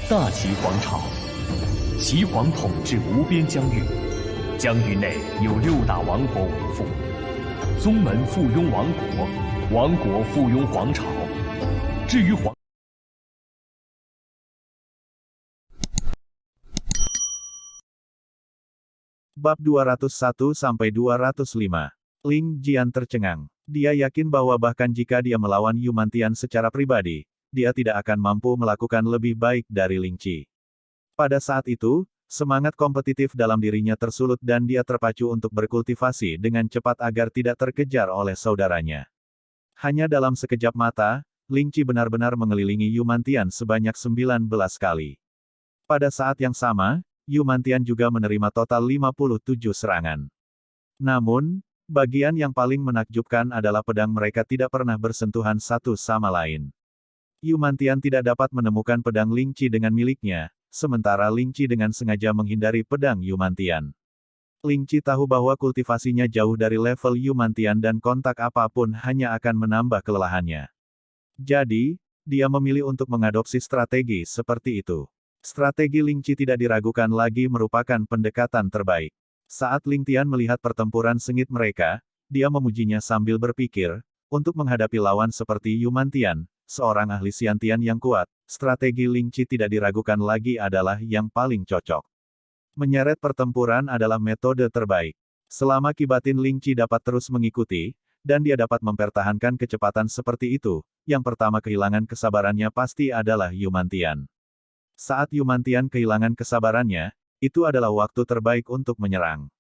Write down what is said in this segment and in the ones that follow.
大齐皇朝，齐皇统治无边疆域，疆域内有6大王国为父，宗门附庸王国，王国附庸皇朝。至于皇。 Bab 201-205. Ling Jian tercengang. Dia yakin bahwa bahkan jika dia melawan Yumantian secara pribadi, dia tidak akan mampu melakukan lebih baik dari Ling Qi. Pada saat itu, semangat kompetitif dalam dirinya tersulut dan dia terpacu untuk berkultivasi dengan cepat agar tidak terkejar oleh saudaranya. Hanya dalam sekejap mata, Ling Qi benar-benar mengelilingi Yumantian sebanyak 19 kali. Pada saat yang sama, Yumantian juga menerima total 57 serangan. Namun, bagian yang paling menakjubkan adalah pedang mereka tidak pernah bersentuhan satu sama lain. Yumantian tidak dapat menemukan pedang Ling Qi dengan miliknya, sementara Ling Qi dengan sengaja menghindari pedang Yumantian. Ling Qi tahu bahwa kultivasinya jauh dari level Yumantian dan kontak apapun hanya akan menambah kelelahannya. Jadi, dia memilih untuk mengadopsi strategi seperti itu. Strategi Ling Qi tidak diragukan lagi merupakan pendekatan terbaik. Saat Ling Tian melihat pertempuran sengit mereka, dia memujinya sambil berpikir, untuk menghadapi lawan seperti Yumantian, seorang ahli Xiantian yang kuat, strategi Ling Qi tidak diragukan lagi adalah yang paling cocok. Menyeret pertempuran adalah metode terbaik. Selama kibatin Ling Qi dapat terus mengikuti, dan dia dapat mempertahankan kecepatan seperti itu, yang pertama kehilangan kesabarannya pasti adalah Yumantian. Saat Yumantian kehilangan kesabarannya, itu adalah waktu terbaik untuk menyerang.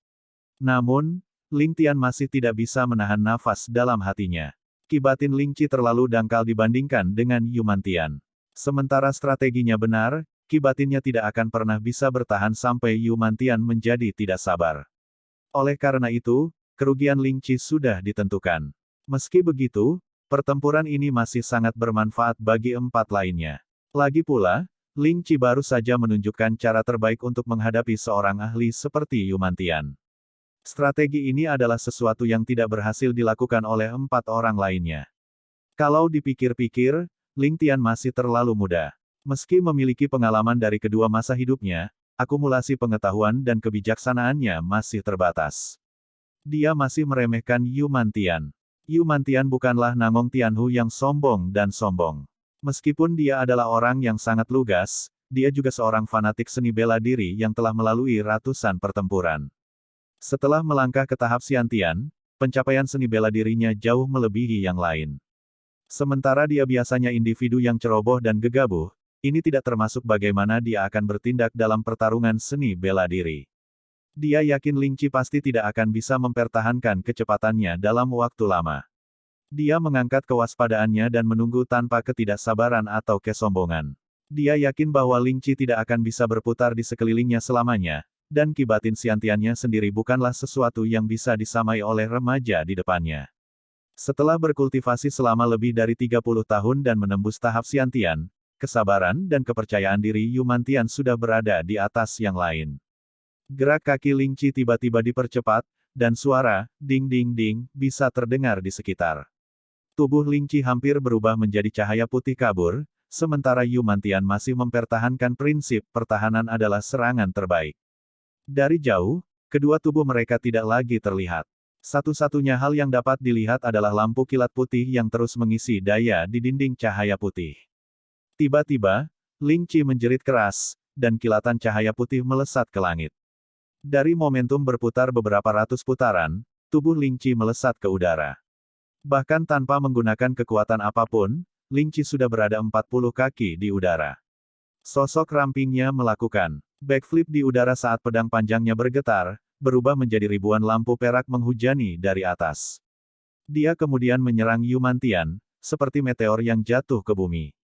Namun, Ling Tian masih tidak bisa menahan nafas dalam hatinya. Kibatin Ling Qi terlalu dangkal dibandingkan dengan Yumantian. Sementara strateginya benar, kibatinnya tidak akan pernah bisa bertahan sampai Yumantian menjadi tidak sabar. Oleh karena itu, kerugian Ling Qi sudah ditentukan. Meski begitu, pertempuran ini masih sangat bermanfaat bagi 4 lainnya. Lagi pula, Ling Qi baru saja menunjukkan cara terbaik untuk menghadapi seorang ahli seperti Yumantian. Strategi ini adalah sesuatu yang tidak berhasil dilakukan oleh 4 orang lainnya. Kalau dipikir-pikir, Ling Tian masih terlalu muda. Meski memiliki pengalaman dari kedua masa hidupnya, akumulasi pengetahuan dan kebijaksanaannya masih terbatas. Dia masih meremehkan Yumantian. Yumantian bukanlah Nangong Tianhu yang sombong dan sombong. Meskipun dia adalah orang yang sangat lugas, dia juga seorang fanatik seni bela diri yang telah melalui ratusan pertempuran. Setelah melangkah ke tahap Xiantian, pencapaian seni bela dirinya jauh melebihi yang lain. Sementara dia biasanya individu yang ceroboh dan gegabah, ini tidak termasuk bagaimana dia akan bertindak dalam pertarungan seni bela diri. Dia yakin Ling Qi pasti tidak akan bisa mempertahankan kecepatannya dalam waktu lama. Dia mengangkat kewaspadaannya dan menunggu tanpa ketidaksabaran atau kesombongan. Dia yakin bahwa Ling Qi tidak akan bisa berputar di sekelilingnya selamanya, dan kibatin Xiantiannya sendiri bukanlah sesuatu yang bisa disamai oleh remaja di depannya. Setelah berkultivasi selama lebih dari 30 tahun dan menembus tahap Xiantian, kesabaran dan kepercayaan diri Yumantian sudah berada di atas yang lain. Gerak kaki Ling Qi tiba-tiba dipercepat, dan suara, ding ding ding, bisa terdengar di sekitar. Tubuh Ling Qi hampir berubah menjadi cahaya putih kabur, sementara Yumantian masih mempertahankan prinsip pertahanan adalah serangan terbaik. Dari jauh, kedua tubuh mereka tidak lagi terlihat. Satu-satunya hal yang dapat dilihat adalah lampu kilat putih yang terus mengisi daya di dinding cahaya putih. Tiba-tiba, Ling Qi menjerit keras, dan kilatan cahaya putih melesat ke langit. Dari momentum berputar beberapa ratus putaran, tubuh Ling Qi melesat ke udara. Bahkan tanpa menggunakan kekuatan apapun, Ling Qi sudah berada 40 kaki di udara. Sosok rampingnya melakukan backflip di udara saat pedang panjangnya bergetar, berubah menjadi ribuan lampu perak menghujani dari atas. Dia kemudian menyerang Yumantian, seperti meteor yang jatuh ke bumi.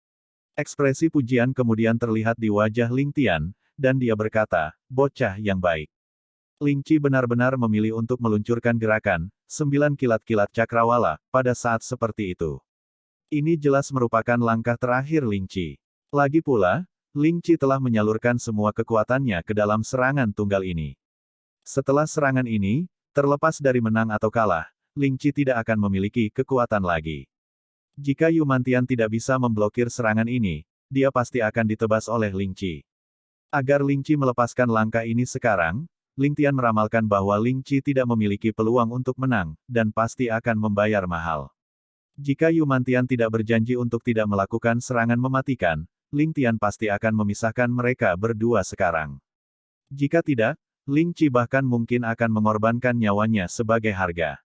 Ekspresi pujian kemudian terlihat di wajah Ling Tian, dan dia berkata, "Bocah yang baik." Ling Qi benar-benar memilih untuk meluncurkan gerakan 9 kilat-kilat cakrawala pada saat seperti itu. Ini jelas merupakan langkah terakhir Ling Qi. Lagi pula, Ling Qi telah menyalurkan semua kekuatannya ke dalam serangan tunggal ini. Setelah serangan ini, terlepas dari menang atau kalah, Ling Qi tidak akan memiliki kekuatan lagi. Jika Yumantian tidak bisa memblokir serangan ini, dia pasti akan ditebas oleh Ling Qi. Agar Ling Qi melepaskan langkah ini sekarang, Ling Tian meramalkan bahwa Ling Qi tidak memiliki peluang untuk menang, dan pasti akan membayar mahal. Jika Yumantian tidak berjanji untuk tidak melakukan serangan mematikan, Ling Tian pasti akan memisahkan mereka berdua sekarang. Jika tidak, Ling Qi bahkan mungkin akan mengorbankan nyawanya sebagai harga.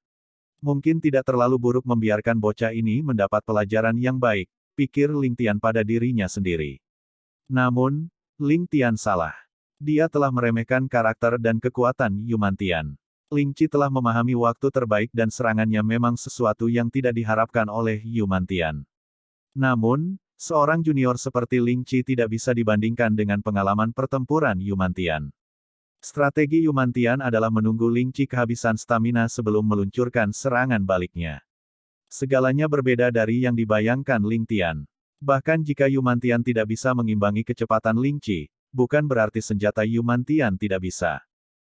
Mungkin tidak terlalu buruk membiarkan bocah ini mendapat pelajaran yang baik, pikir Ling Tian pada dirinya sendiri. Namun, Ling Tian salah. Dia telah meremehkan karakter dan kekuatan Yumantian. Ling Qi telah memahami waktu terbaik dan serangannya memang sesuatu yang tidak diharapkan oleh Yumantian. Namun, seorang junior seperti Ling Qi tidak bisa dibandingkan dengan pengalaman pertempuran Yumantian. Strategi Yumantian adalah menunggu Ling Qi kehabisan stamina sebelum meluncurkan serangan baliknya. Segalanya berbeda dari yang dibayangkan Ling Tian. Bahkan jika Yumantian tidak bisa mengimbangi kecepatan Ling Qi, bukan berarti senjata Yumantian tidak bisa.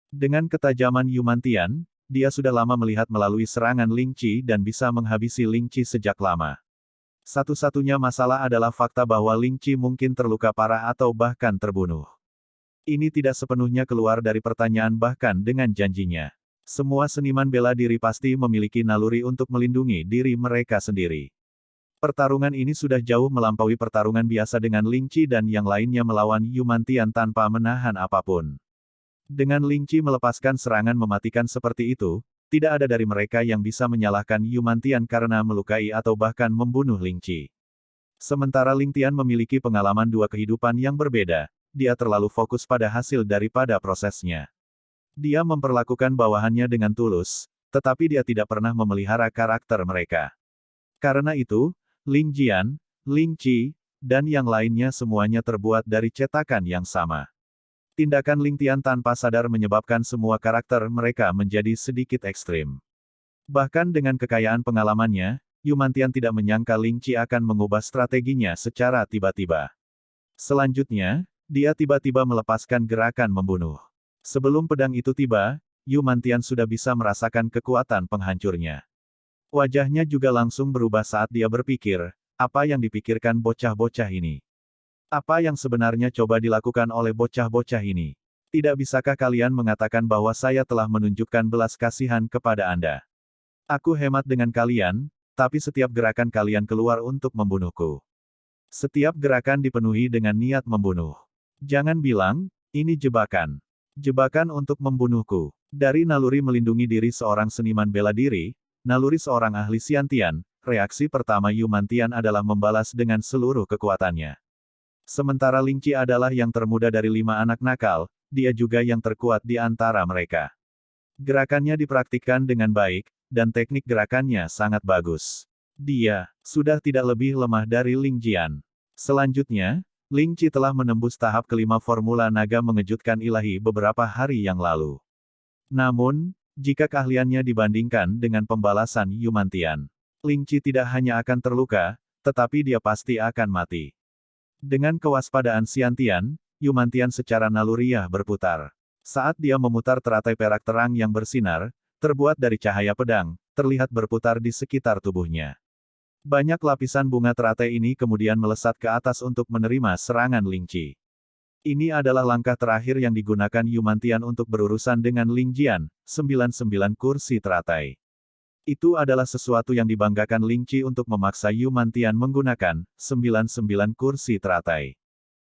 Dengan ketajaman Yumantian, dia sudah lama melihat melalui serangan Ling Qi dan bisa menghabisi Ling Qi sejak lama. Satu-satunya masalah adalah fakta bahwa Ling Qi mungkin terluka parah atau bahkan terbunuh. Ini tidak sepenuhnya keluar dari pertanyaan bahkan dengan janjinya. Semua seniman bela diri pasti memiliki naluri untuk melindungi diri mereka sendiri. Pertarungan ini sudah jauh melampaui pertarungan biasa dengan Ling Qi dan yang lainnya melawan Yumantian tanpa menahan apapun. Dengan Ling Qi melepaskan serangan mematikan seperti itu, tidak ada dari mereka yang bisa menyalahkan Yumantian karena melukai atau bahkan membunuh Ling Qi. Sementara Ling Tian memiliki pengalaman dua kehidupan yang berbeda, dia terlalu fokus pada hasil daripada prosesnya. Dia memperlakukan bawahannya dengan tulus, tetapi dia tidak pernah memelihara karakter mereka. Karena itu, Ling Jian, Ling Qi, dan yang lainnya semuanya terbuat dari cetakan yang sama. Tindakan Ling Tian tanpa sadar menyebabkan semua karakter mereka menjadi sedikit ekstrim. Bahkan dengan kekayaan pengalamannya, Yumantian tidak menyangka Ling Qi akan mengubah strateginya secara tiba-tiba. Selanjutnya, dia tiba-tiba melepaskan gerakan membunuh. Sebelum pedang itu tiba, Yumantian sudah bisa merasakan kekuatan penghancurnya. Wajahnya juga langsung berubah saat dia berpikir, apa yang dipikirkan bocah-bocah ini? Apa yang sebenarnya coba dilakukan oleh bocah-bocah ini? Tidak bisakah kalian mengatakan bahwa saya telah menunjukkan belas kasihan kepada Anda? Aku hemat dengan kalian, tapi setiap gerakan kalian keluar untuk membunuhku. Setiap gerakan dipenuhi dengan niat membunuh. Jangan bilang, ini jebakan. Jebakan untuk membunuhku. Dari naluri melindungi diri seorang seniman bela diri, naluri seorang ahli Xiantian, reaksi pertama Yumantian adalah membalas dengan seluruh kekuatannya. Sementara Ling Qi adalah yang termuda dari 5 anak nakal, dia juga yang terkuat di antara mereka. Gerakannya dipraktikkan dengan baik, dan teknik gerakannya sangat bagus. Dia sudah tidak lebih lemah dari Ling Jian. Selanjutnya, Ling Qi telah menembus tahap kelima Formula Naga mengejutkan ilahi beberapa hari yang lalu. Namun, jika keahliannya dibandingkan dengan pembalasan Yumantian, Ling Qi tidak hanya akan terluka, tetapi dia pasti akan mati. Dengan kewaspadaan Xiantian, Yumantian secara naluriah berputar. Saat dia memutar teratai perak terang yang bersinar, terbuat dari cahaya pedang, terlihat berputar di sekitar tubuhnya. Banyak lapisan bunga teratai ini kemudian melesat ke atas untuk menerima serangan Ling Qi. Ini adalah langkah terakhir yang digunakan Yumantian untuk berurusan dengan Ling Jian, 99 kursi teratai. Itu adalah sesuatu yang dibanggakan Ling Qi untuk memaksa Yumantian menggunakan 99 kursi teratai.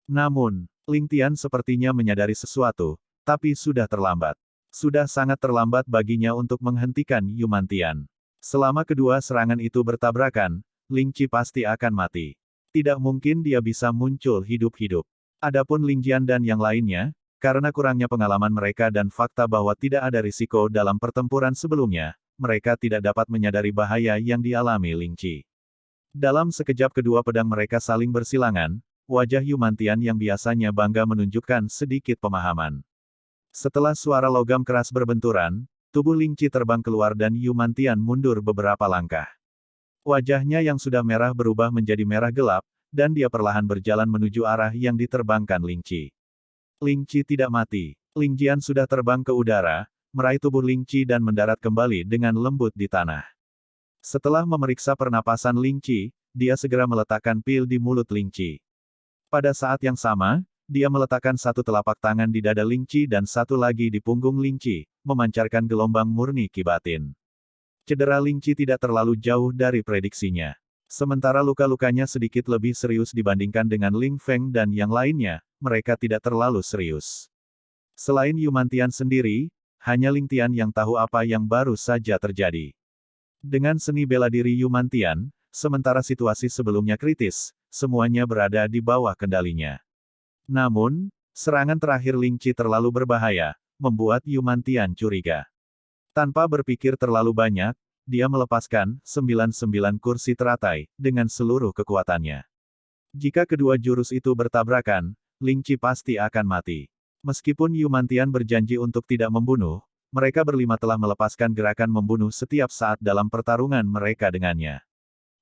Namun, Ling Tian sepertinya menyadari sesuatu, tapi sudah terlambat. Sudah sangat terlambat baginya untuk menghentikan Yumantian. Selama kedua serangan itu bertabrakan, Ling Qi pasti akan mati. Tidak mungkin dia bisa muncul hidup-hidup. Adapun Ling Jian dan yang lainnya, karena kurangnya pengalaman mereka dan fakta bahwa tidak ada risiko dalam pertempuran sebelumnya, mereka tidak dapat menyadari bahaya yang dialami Ling Qi. Dalam sekejap kedua pedang mereka saling bersilangan, wajah Yumantian yang biasanya bangga menunjukkan sedikit pemahaman. Setelah suara logam keras berbenturan, tubuh Ling Qi terbang keluar dan Yumantian mundur beberapa langkah. Wajahnya yang sudah merah berubah menjadi merah gelap, dan dia perlahan berjalan menuju arah yang diterbangkan Ling Qi. Ling Qi tidak mati. Ling Jian sudah terbang ke udara, meraih tubuh Ling Qi dan mendarat kembali dengan lembut di tanah. Setelah memeriksa pernapasan Ling Qi, dia segera meletakkan pil di mulut Ling Qi. Pada saat yang sama, dia meletakkan satu telapak tangan di dada Ling Qi dan satu lagi di punggung Ling Qi, memancarkan gelombang murni ki batin. Cedera Ling Qi tidak terlalu jauh dari prediksinya. Sementara luka-lukanya sedikit lebih serius dibandingkan dengan Ling Feng dan yang lainnya, mereka tidak terlalu serius. Selain Yumantian sendiri, hanya Ling Tian yang tahu apa yang baru saja terjadi. Dengan seni bela diri Yumantian, sementara situasi sebelumnya kritis, semuanya berada di bawah kendalinya. Namun, serangan terakhir Ling Qi terlalu berbahaya, membuat Yumantian curiga. Tanpa berpikir terlalu banyak, dia melepaskan 99 kursi teratai dengan seluruh kekuatannya. Jika kedua jurus itu bertabrakan, Ling Qi pasti akan mati. Meskipun Yumantian berjanji untuk tidak membunuh, mereka berlima telah melepaskan gerakan membunuh setiap saat dalam pertarungan mereka dengannya.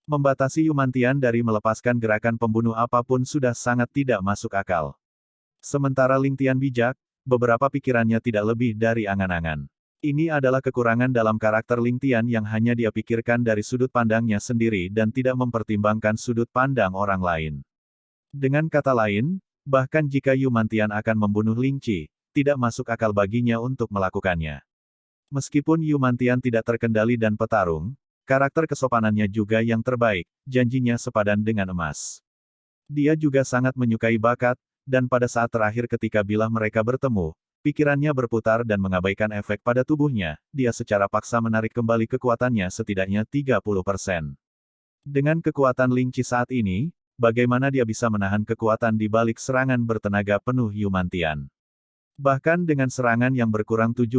Membatasi Yumantian dari melepaskan gerakan pembunuh apapun sudah sangat tidak masuk akal. Sementara Ling Tian bijak, beberapa pikirannya tidak lebih dari angan-angan. Ini adalah kekurangan dalam karakter Ling Tian yang hanya dia pikirkan dari sudut pandangnya sendiri dan tidak mempertimbangkan sudut pandang orang lain. Dengan kata lain, bahkan jika Yumantian akan membunuh Ling Qi, tidak masuk akal baginya untuk melakukannya. Meskipun Yumantian tidak terkendali dan petarung, karakter kesopanannya juga yang terbaik, janjinya sepadan dengan emas. Dia juga sangat menyukai bakat, dan pada saat terakhir ketika bila mereka bertemu, pikirannya berputar dan mengabaikan efek pada tubuhnya, dia secara paksa menarik kembali kekuatannya setidaknya 30%. Dengan kekuatan Ling Qi saat ini, bagaimana dia bisa menahan kekuatan di balik serangan bertenaga penuh Yumantian? Bahkan dengan serangan yang berkurang 70%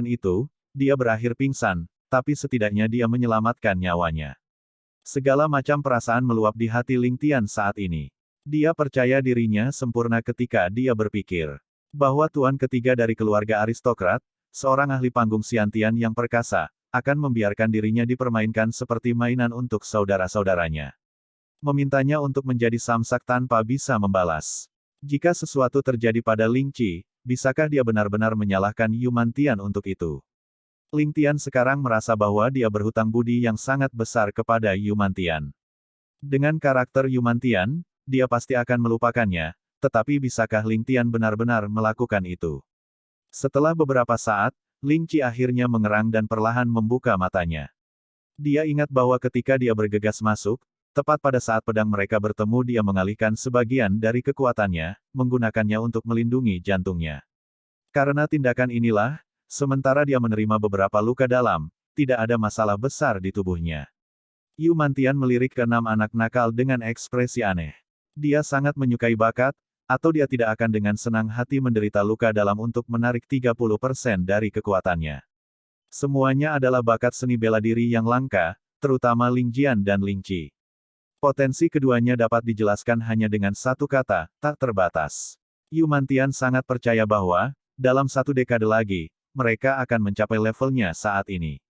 itu, dia berakhir pingsan, tapi setidaknya dia menyelamatkan nyawanya. Segala macam perasaan meluap di hati Ling Tian saat ini. Dia percaya dirinya sempurna ketika dia berpikir bahwa tuan ketiga dari keluarga aristokrat, seorang ahli panggung Xiantian yang perkasa, akan membiarkan dirinya dipermainkan seperti mainan untuk saudara-saudaranya. Memintanya untuk menjadi samsak tanpa bisa membalas. Jika sesuatu terjadi pada Ling Qi, bisakah dia benar-benar menyalahkan Yumantian untuk itu? Ling Tian sekarang merasa bahwa dia berhutang budi yang sangat besar kepada Yumantian. Dengan karakter Yumantian, dia pasti akan melupakannya. Tetapi bisakah Ling Tian benar-benar melakukan itu? Setelah beberapa saat, Ling Qi akhirnya mengerang dan perlahan membuka matanya. Dia ingat bahwa ketika dia bergegas masuk, tepat pada saat pedang mereka bertemu dia mengalihkan sebagian dari kekuatannya, menggunakannya untuk melindungi jantungnya. Karena tindakan inilah, sementara dia menerima beberapa luka dalam, tidak ada masalah besar di tubuhnya. Yumantian melirik ke 6 anak nakal dengan ekspresi aneh. Dia sangat menyukai bakat, atau dia tidak akan dengan senang hati menderita luka dalam untuk menarik 30% dari kekuatannya. Semuanya adalah bakat seni bela diri yang langka, terutama Ling Jian dan Ling Qi. Potensi keduanya dapat dijelaskan hanya dengan satu kata, tak terbatas. Yumantian sangat percaya bahwa, dalam 1 dekade lagi, mereka akan mencapai levelnya saat ini.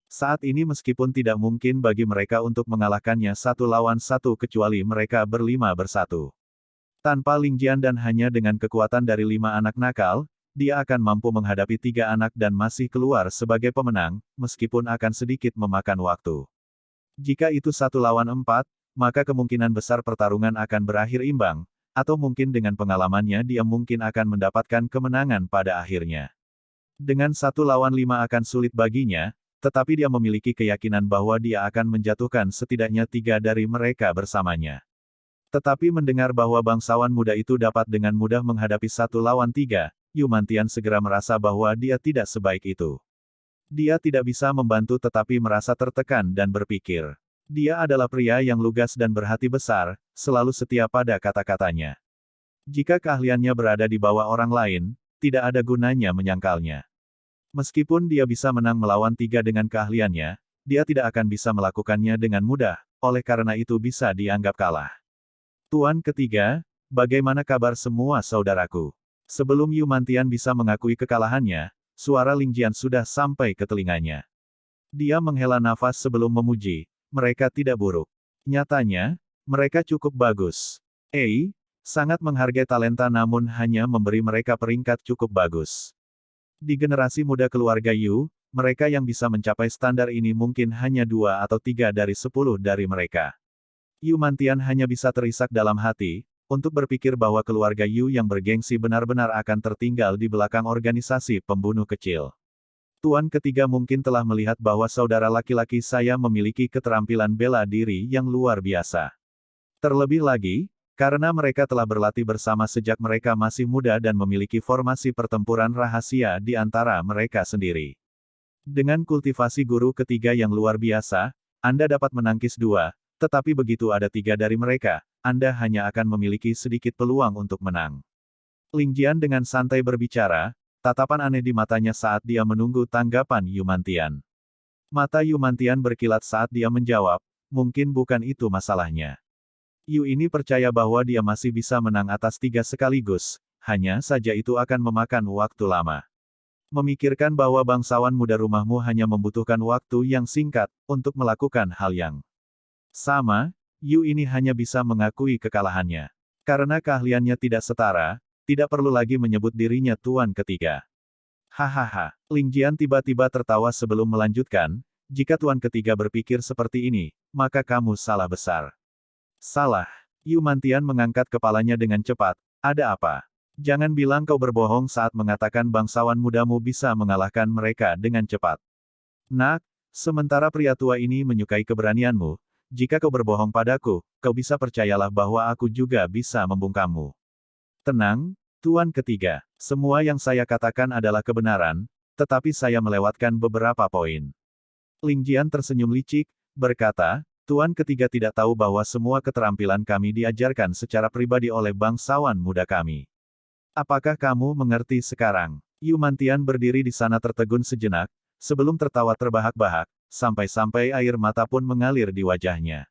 Saat ini meskipun tidak mungkin bagi mereka untuk mengalahkannya 1 lawan 1 kecuali mereka berlima bersatu. Tanpa Ling Jian dan hanya dengan kekuatan dari 5 anak nakal, dia akan mampu menghadapi 3 anak dan masih keluar sebagai pemenang, meskipun akan sedikit memakan waktu. Jika itu 1 lawan 4, maka kemungkinan besar pertarungan akan berakhir imbang, atau mungkin dengan pengalamannya dia mungkin akan mendapatkan kemenangan pada akhirnya. Dengan 1 lawan 5 akan sulit baginya, tetapi dia memiliki keyakinan bahwa dia akan menjatuhkan setidaknya 3 dari mereka bersamanya. Tetapi mendengar bahwa bangsawan muda itu dapat dengan mudah menghadapi 1 lawan 3, Yumantian segera merasa bahwa dia tidak sebaik itu. Dia tidak bisa membantu tetapi merasa tertekan dan berpikir. Dia adalah pria yang lugas dan berhati besar, selalu setia pada kata-katanya. Jika keahliannya berada di bawah orang lain, tidak ada gunanya menyangkalnya. Meskipun dia bisa menang melawan 3 dengan keahliannya, dia tidak akan bisa melakukannya dengan mudah, oleh karena itu bisa dianggap kalah. Tuan ketiga, bagaimana kabar semua saudaraku? Sebelum Yumantian bisa mengakui kekalahannya, suara Ling Jian sudah sampai ke telinganya. Dia menghela nafas sebelum memuji, mereka tidak buruk. Nyatanya, mereka cukup bagus. Sangat menghargai talenta namun hanya memberi mereka peringkat cukup bagus. Di generasi muda keluarga Yu, mereka yang bisa mencapai standar ini mungkin hanya 2 atau 3 dari 10 dari mereka. Yumantian hanya bisa terisak dalam hati, untuk berpikir bahwa keluarga Yu yang bergengsi benar-benar akan tertinggal di belakang organisasi pembunuh kecil. Tuan ketiga mungkin telah melihat bahwa saudara laki-laki saya memiliki keterampilan bela diri yang luar biasa. Terlebih lagi, karena mereka telah berlatih bersama sejak mereka masih muda dan memiliki formasi pertempuran rahasia di antara mereka sendiri. Dengan kultivasi guru ketiga yang luar biasa, Anda dapat menangkis dua, tetapi begitu ada tiga dari mereka, Anda hanya akan memiliki sedikit peluang untuk menang. Ling Jian dengan santai berbicara, tatapan aneh di matanya saat dia menunggu tanggapan Yumantian. Mata Yumantian berkilat saat dia menjawab, mungkin bukan itu masalahnya. Yu ini percaya bahwa dia masih bisa menang atas tiga sekaligus, hanya saja itu akan memakan waktu lama. Memikirkan bahwa bangsawan muda rumahmu hanya membutuhkan waktu yang singkat untuk melakukan hal yang sama, Yu ini hanya bisa mengakui kekalahannya. Karena keahliannya tidak setara, tidak perlu lagi menyebut dirinya tuan ketiga. Hahaha, Ling Jian tiba-tiba tertawa sebelum melanjutkan, jika tuan ketiga berpikir seperti ini, maka kamu salah besar. Salah. Yumantian mengangkat kepalanya dengan cepat. Ada apa? Jangan bilang kau berbohong saat mengatakan bangsawan mudamu bisa mengalahkan mereka dengan cepat. Nak, sementara pria tua ini menyukai keberanianmu, jika kau berbohong padaku, kau bisa percayalah bahwa aku juga bisa membungkammu. Tenang, tuan ketiga. Semua yang saya katakan adalah kebenaran, tetapi saya melewatkan beberapa poin. Ling Jian tersenyum licik, berkata, Tuan ketiga tidak tahu bahwa semua keterampilan kami diajarkan secara pribadi oleh bangsawan muda kami. Apakah kamu mengerti sekarang? Yumantian berdiri di sana tertegun sejenak, sebelum tertawa terbahak-bahak, sampai-sampai air mata pun mengalir di wajahnya.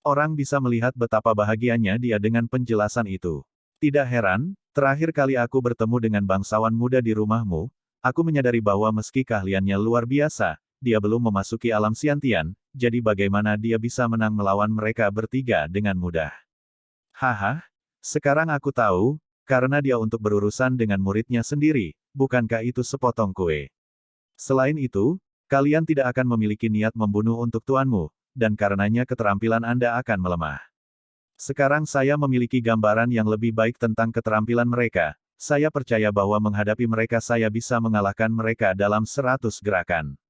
Orang bisa melihat betapa bahagianya dia dengan penjelasan itu. Tidak heran, terakhir kali aku bertemu dengan bangsawan muda di rumahmu, aku menyadari bahwa meski keahliannya luar biasa, dia belum memasuki alam Xiantian, jadi bagaimana dia bisa menang melawan mereka bertiga dengan mudah. Haha, sekarang aku tahu, karena dia untuk berurusan dengan muridnya sendiri, bukankah itu sepotong kue? Selain itu, kalian tidak akan memiliki niat membunuh untuk tuanmu, dan karenanya keterampilan Anda akan melemah. Sekarang saya memiliki gambaran yang lebih baik tentang keterampilan mereka, saya percaya bahwa menghadapi mereka saya bisa mengalahkan mereka dalam 100 gerakan.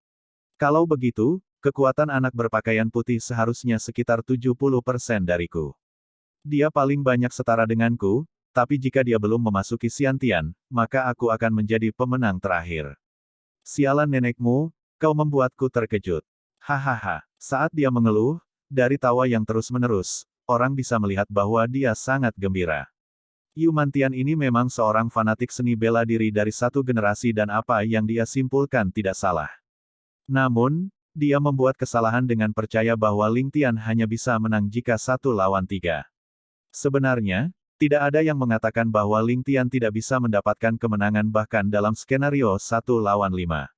Kalau begitu, kekuatan anak berpakaian putih seharusnya sekitar 70% dariku. Dia paling banyak setara denganku, tapi jika dia belum memasuki Xiantian, maka aku akan menjadi pemenang terakhir. Sialan nenekmu, kau membuatku terkejut. Hahaha, saat dia mengeluh, dari tawa yang terus-menerus, orang bisa melihat bahwa dia sangat gembira. Yumantian ini memang seorang fanatik seni bela diri dari satu generasi dan apa yang dia simpulkan tidak salah. Namun, dia membuat kesalahan dengan percaya bahwa Ling Tian hanya bisa menang jika 1 lawan 3. Sebenarnya, tidak ada yang mengatakan bahwa Ling Tian tidak bisa mendapatkan kemenangan bahkan dalam skenario 1 lawan 5.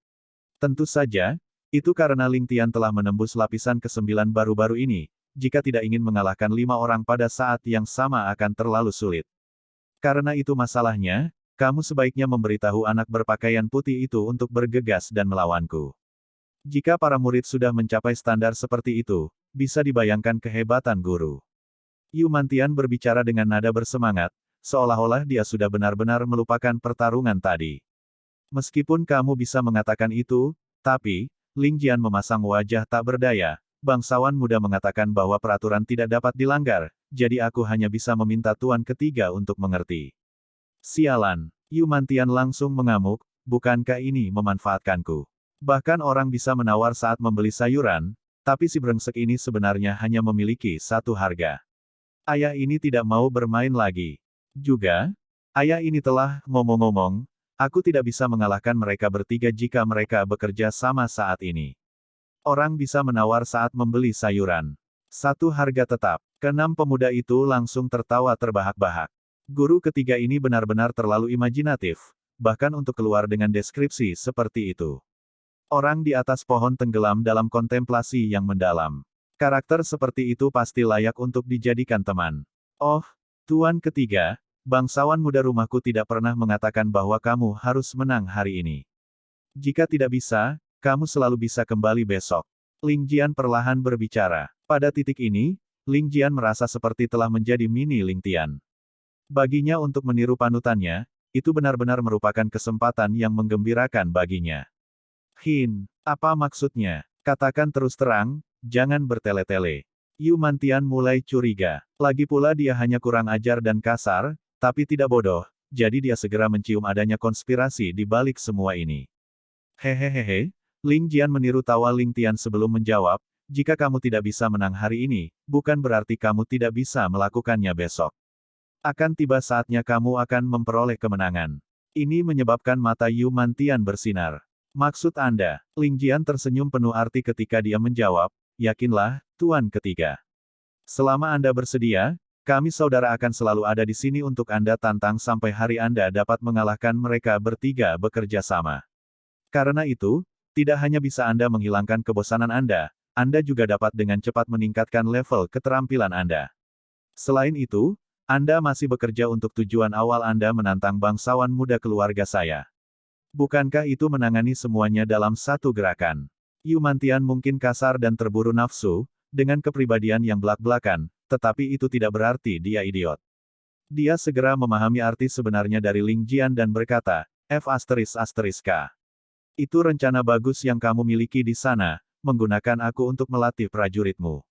Tentu saja, itu karena Ling Tian telah menembus lapisan ke-9 baru-baru ini, jika tidak ingin mengalahkan 5 orang pada saat yang sama akan terlalu sulit. Karena itu masalahnya, kamu sebaiknya memberitahu anak berpakaian putih itu untuk bergegas dan melawanku. Jika para murid sudah mencapai standar seperti itu, bisa dibayangkan kehebatan guru. Yumantian berbicara dengan nada bersemangat, seolah-olah dia sudah benar-benar melupakan pertarungan tadi. Meskipun kamu bisa mengatakan itu, tapi, Ling Jian memasang wajah tak berdaya, bangsawan muda mengatakan bahwa peraturan tidak dapat dilanggar, jadi aku hanya bisa meminta tuan ketiga untuk mengerti. Sialan, Yumantian langsung mengamuk, bukankah ini memanfaatkanku? Bahkan orang bisa menawar saat membeli sayuran, tapi si brengsek ini sebenarnya hanya memiliki satu harga. Ayah ini tidak mau bermain lagi. Juga, ayah ini telah ngomong-ngomong, aku tidak bisa mengalahkan mereka bertiga jika mereka bekerja sama saat ini. Orang bisa menawar saat membeli sayuran. Satu harga tetap. Keenam pemuda itu langsung tertawa terbahak-bahak. Guru ketiga ini benar-benar terlalu imajinatif, bahkan untuk keluar dengan deskripsi seperti itu. Orang di atas pohon tenggelam dalam kontemplasi yang mendalam. Karakter seperti itu pasti layak untuk dijadikan teman. Oh, tuan ketiga, bangsawan muda rumahku tidak pernah mengatakan bahwa kamu harus menang hari ini. Jika tidak bisa, kamu selalu bisa kembali besok. Ling Jian perlahan berbicara. Pada titik ini, Ling Jian merasa seperti telah menjadi mini Ling Tian. Baginya untuk meniru panutannya, itu benar-benar merupakan kesempatan yang menggembirakan baginya. Apa maksudnya? Katakan terus terang, jangan bertele-tele. Yu Mantian mulai curiga. Lagi pula dia hanya kurang ajar dan kasar, tapi tidak bodoh, jadi dia segera mencium adanya konspirasi di balik semua ini. Hehehehe, Ling Jian meniru tawa Ling Tian sebelum menjawab, jika kamu tidak bisa menang hari ini, bukan berarti kamu tidak bisa melakukannya besok. Akan tiba saatnya kamu akan memperoleh kemenangan. Ini menyebabkan mata Yu Mantian bersinar. Maksud Anda? Ling Jian tersenyum penuh arti ketika dia menjawab, yakinlah, Tuan Ketiga. Selama Anda bersedia, kami saudara akan selalu ada di sini untuk Anda tantang sampai hari Anda dapat mengalahkan mereka bertiga bekerja sama. Karena itu, tidak hanya bisa Anda menghilangkan kebosanan Anda juga dapat dengan cepat meningkatkan level keterampilan Anda. Selain itu, Anda masih bekerja untuk tujuan awal Anda menantang bangsawan muda keluarga saya. Bukankah itu menangani semuanya dalam satu gerakan? Yu Mantian mungkin kasar dan terburu nafsu, dengan kepribadian yang belak-belakan, tetapi itu tidak berarti dia idiot. Dia segera memahami arti sebenarnya dari Ling Jian dan berkata, F***K. Itu rencana bagus yang kamu miliki di sana, menggunakan aku untuk melatih prajuritmu.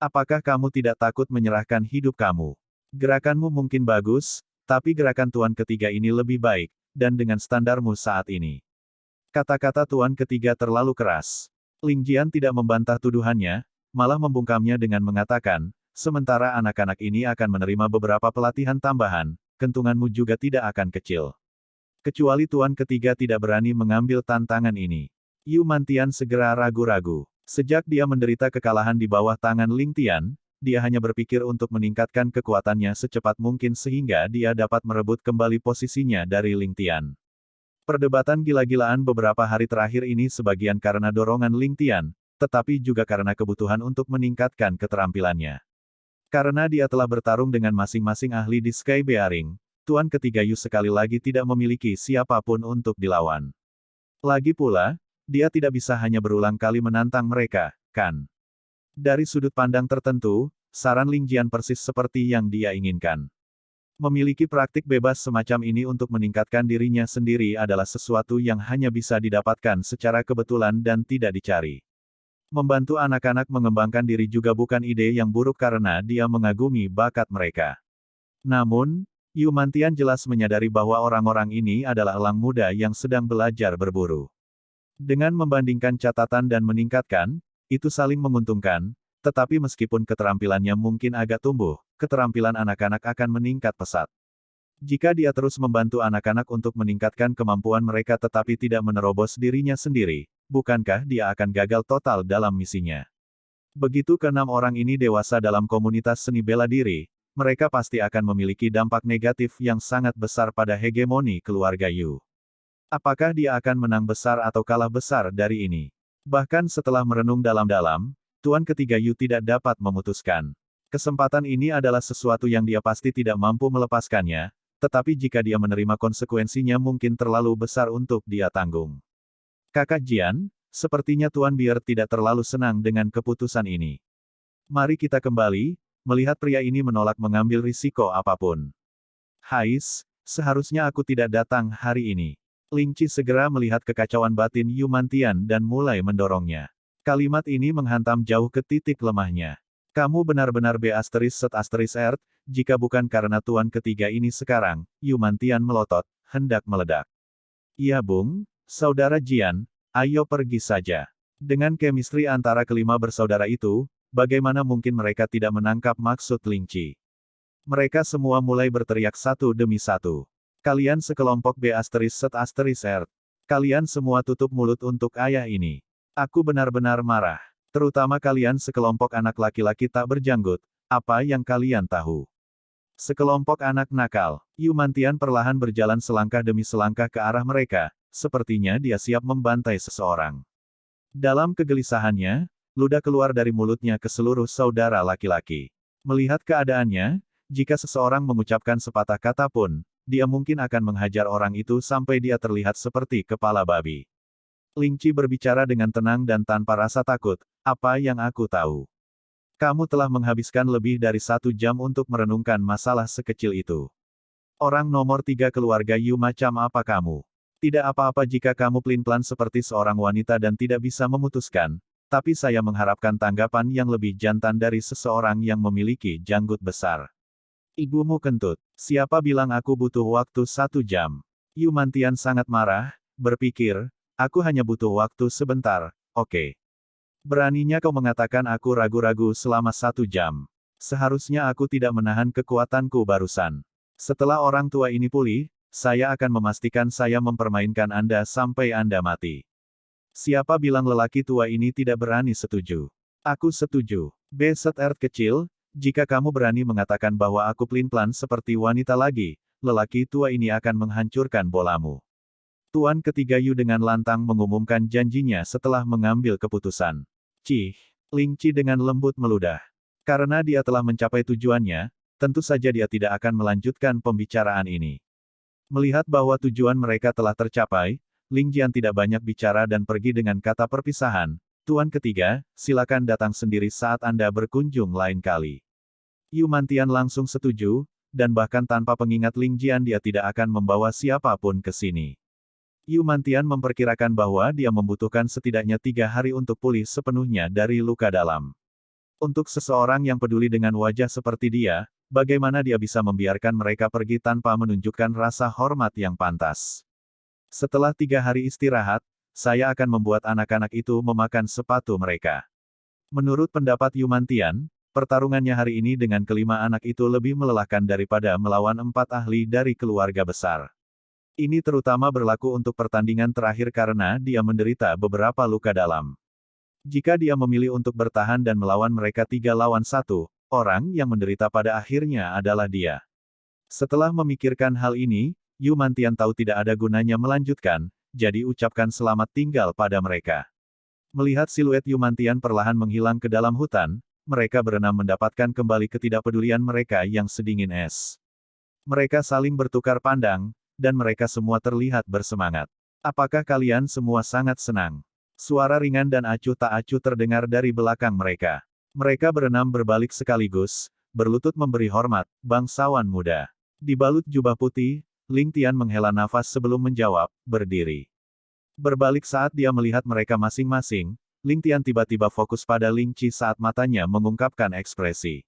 Apakah kamu tidak takut menyerahkan hidup kamu? Gerakanmu mungkin bagus, tapi gerakan Tuan Ketiga ini lebih baik, dan dengan standarmu saat ini. Kata-kata Tuan Ketiga terlalu keras. Ling Jian tidak membantah tuduhannya, malah membungkamnya dengan mengatakan, sementara anak-anak ini akan menerima beberapa pelatihan tambahan, kentunganmu juga tidak akan kecil. Kecuali Tuan Ketiga tidak berani mengambil tantangan ini. Yu Mantian segera ragu-ragu. Sejak dia menderita kekalahan di bawah tangan Ling Tian, dia hanya berpikir untuk meningkatkan kekuatannya secepat mungkin sehingga dia dapat merebut kembali posisinya dari Ling Tian. Perdebatan gila-gilaan beberapa hari terakhir ini sebagian karena dorongan Ling Tian, tetapi juga karena kebutuhan untuk meningkatkan keterampilannya. Karena dia telah bertarung dengan masing-masing ahli di Sky Bearing, Tuan Ketiga Yu sekali lagi tidak memiliki siapapun untuk dilawan. Lagi pula, dia tidak bisa hanya berulang kali menantang mereka, kan? Dari sudut pandang tertentu, saran Ling Jian persis seperti yang dia inginkan. Memiliki praktik bebas semacam ini untuk meningkatkan dirinya sendiri adalah sesuatu yang hanya bisa didapatkan secara kebetulan dan tidak dicari. Membantu anak-anak mengembangkan diri juga bukan ide yang buruk karena dia mengagumi bakat mereka. Namun, Yu Mantian jelas menyadari bahwa orang-orang ini adalah elang muda yang sedang belajar berburu. Dengan membandingkan catatan dan meningkatkan, itu saling menguntungkan, tetapi meskipun keterampilannya mungkin agak tumbuh, keterampilan anak-anak akan meningkat pesat. Jika dia terus membantu anak-anak untuk meningkatkan kemampuan mereka tetapi tidak menerobos dirinya sendiri, bukankah dia akan gagal total dalam misinya? Begitu keenam orang ini dewasa dalam komunitas seni bela diri, mereka pasti akan memiliki dampak negatif yang sangat besar pada hegemoni keluarga Yu. Apakah dia akan menang besar atau kalah besar dari ini? Bahkan setelah merenung dalam-dalam, Tuan Ketiga Yu tidak dapat memutuskan. Kesempatan ini adalah sesuatu yang dia pasti tidak mampu melepaskannya, tetapi jika dia menerima konsekuensinya mungkin terlalu besar untuk dia tanggung. Kakak Jian, sepertinya Tuan Bier tidak terlalu senang dengan keputusan ini. Mari kita kembali, melihat pria ini menolak mengambil risiko apapun. Hais, seharusnya aku tidak datang hari ini. Ling Qi segera melihat kekacauan batin Yu Mantian dan mulai mendorongnya. Kalimat ini menghantam jauh ke titik lemahnya. Kamu benar-benar B****Earth, jika bukan karena Tuan Ketiga ini sekarang, Yu Mantian melotot, hendak meledak. Iya Bung, Saudara Jian, ayo pergi saja. Dengan chemistry antara kelima bersaudara itu, bagaimana mungkin mereka tidak menangkap maksud Ling Qi? Mereka semua mulai berteriak satu demi satu. Kalian sekelompok B***Earth. Kalian semua tutup mulut untuk ayah ini. Aku benar-benar marah. Terutama kalian sekelompok anak laki-laki tak berjanggut, apa yang kalian tahu? Sekelompok anak nakal. Yu Mantian perlahan berjalan selangkah demi selangkah ke arah mereka, sepertinya dia siap membantai seseorang. Dalam kegelisahannya, ludah keluar dari mulutnya ke seluruh saudara laki-laki. Melihat keadaannya, jika seseorang mengucapkan sepatah kata pun, dia mungkin akan menghajar orang itu sampai dia terlihat seperti kepala babi. Ling Qi berbicara dengan tenang dan tanpa rasa takut, apa yang aku tahu? Kamu telah menghabiskan lebih dari 1 jam untuk merenungkan masalah sekecil itu. Orang nomor 3 keluarga Yu macam apa kamu? Tidak apa-apa jika kamu pelin-pelan seperti seorang wanita dan tidak bisa memutuskan, tapi saya mengharapkan tanggapan yang lebih jantan dari seseorang yang memiliki janggut besar. Ibumu kentut. Siapa bilang aku butuh waktu 1 jam? Yu Mantian sangat marah, berpikir, aku hanya butuh waktu sebentar, oke. Beraninya kau mengatakan aku ragu-ragu selama 1 jam. Seharusnya aku tidak menahan kekuatanku barusan. Setelah orang tua ini pulih, saya akan memastikan saya mempermainkan Anda sampai Anda mati. Siapa bilang lelaki tua ini tidak berani setuju? Aku setuju. Beset Earth kecil, jika kamu berani mengatakan bahwa aku pelin-pelan seperti wanita lagi, lelaki tua ini akan menghancurkan bolamu. Tuan ketiga Yu dengan lantang mengumumkan janjinya setelah mengambil keputusan. Cih, Ling Qi dengan lembut meludah. Karena dia telah mencapai tujuannya, tentu saja dia tidak akan melanjutkan pembicaraan ini. Melihat bahwa tujuan mereka telah tercapai, Ling Jian tidak banyak bicara dan pergi dengan kata perpisahan. Tuan ketiga, silakan datang sendiri saat Anda berkunjung lain kali. Yu Mantian langsung setuju, dan bahkan tanpa pengingat Ling Jian dia tidak akan membawa siapapun ke sini. Yu Mantian memperkirakan bahwa dia membutuhkan setidaknya 3 hari untuk pulih sepenuhnya dari luka dalam. Untuk seseorang yang peduli dengan wajah seperti dia, bagaimana dia bisa membiarkan mereka pergi tanpa menunjukkan rasa hormat yang pantas? Setelah 3 hari istirahat, saya akan membuat anak-anak itu memakan sepatu mereka. Menurut pendapat Yu Mantian, pertarungannya hari ini dengan kelima anak itu lebih melelahkan daripada melawan 4 ahli dari keluarga besar. Ini terutama berlaku untuk pertandingan terakhir karena dia menderita beberapa luka dalam. Jika dia memilih untuk bertahan dan melawan mereka 3 lawan 1, orang yang menderita pada akhirnya adalah dia. Setelah memikirkan hal ini, Yu Mantian tahu tidak ada gunanya melanjutkan, jadi ucapkan selamat tinggal pada mereka. Melihat siluet Yu Mantian perlahan menghilang ke dalam hutan, mereka berenam mendapatkan kembali ketidakpedulian mereka yang sedingin es. Mereka saling bertukar pandang, dan mereka semua terlihat bersemangat. Apakah kalian semua sangat senang? Suara ringan dan acuh tak acuh terdengar dari belakang mereka. Mereka berenam berbalik sekaligus, berlutut memberi hormat, bangsawan muda. Dibalut jubah putih, Ling Tian menghela nafas sebelum menjawab, berdiri. Berbalik saat dia melihat mereka masing-masing, Ling Tian tiba-tiba fokus pada Ling Qi saat matanya mengungkapkan ekspresi.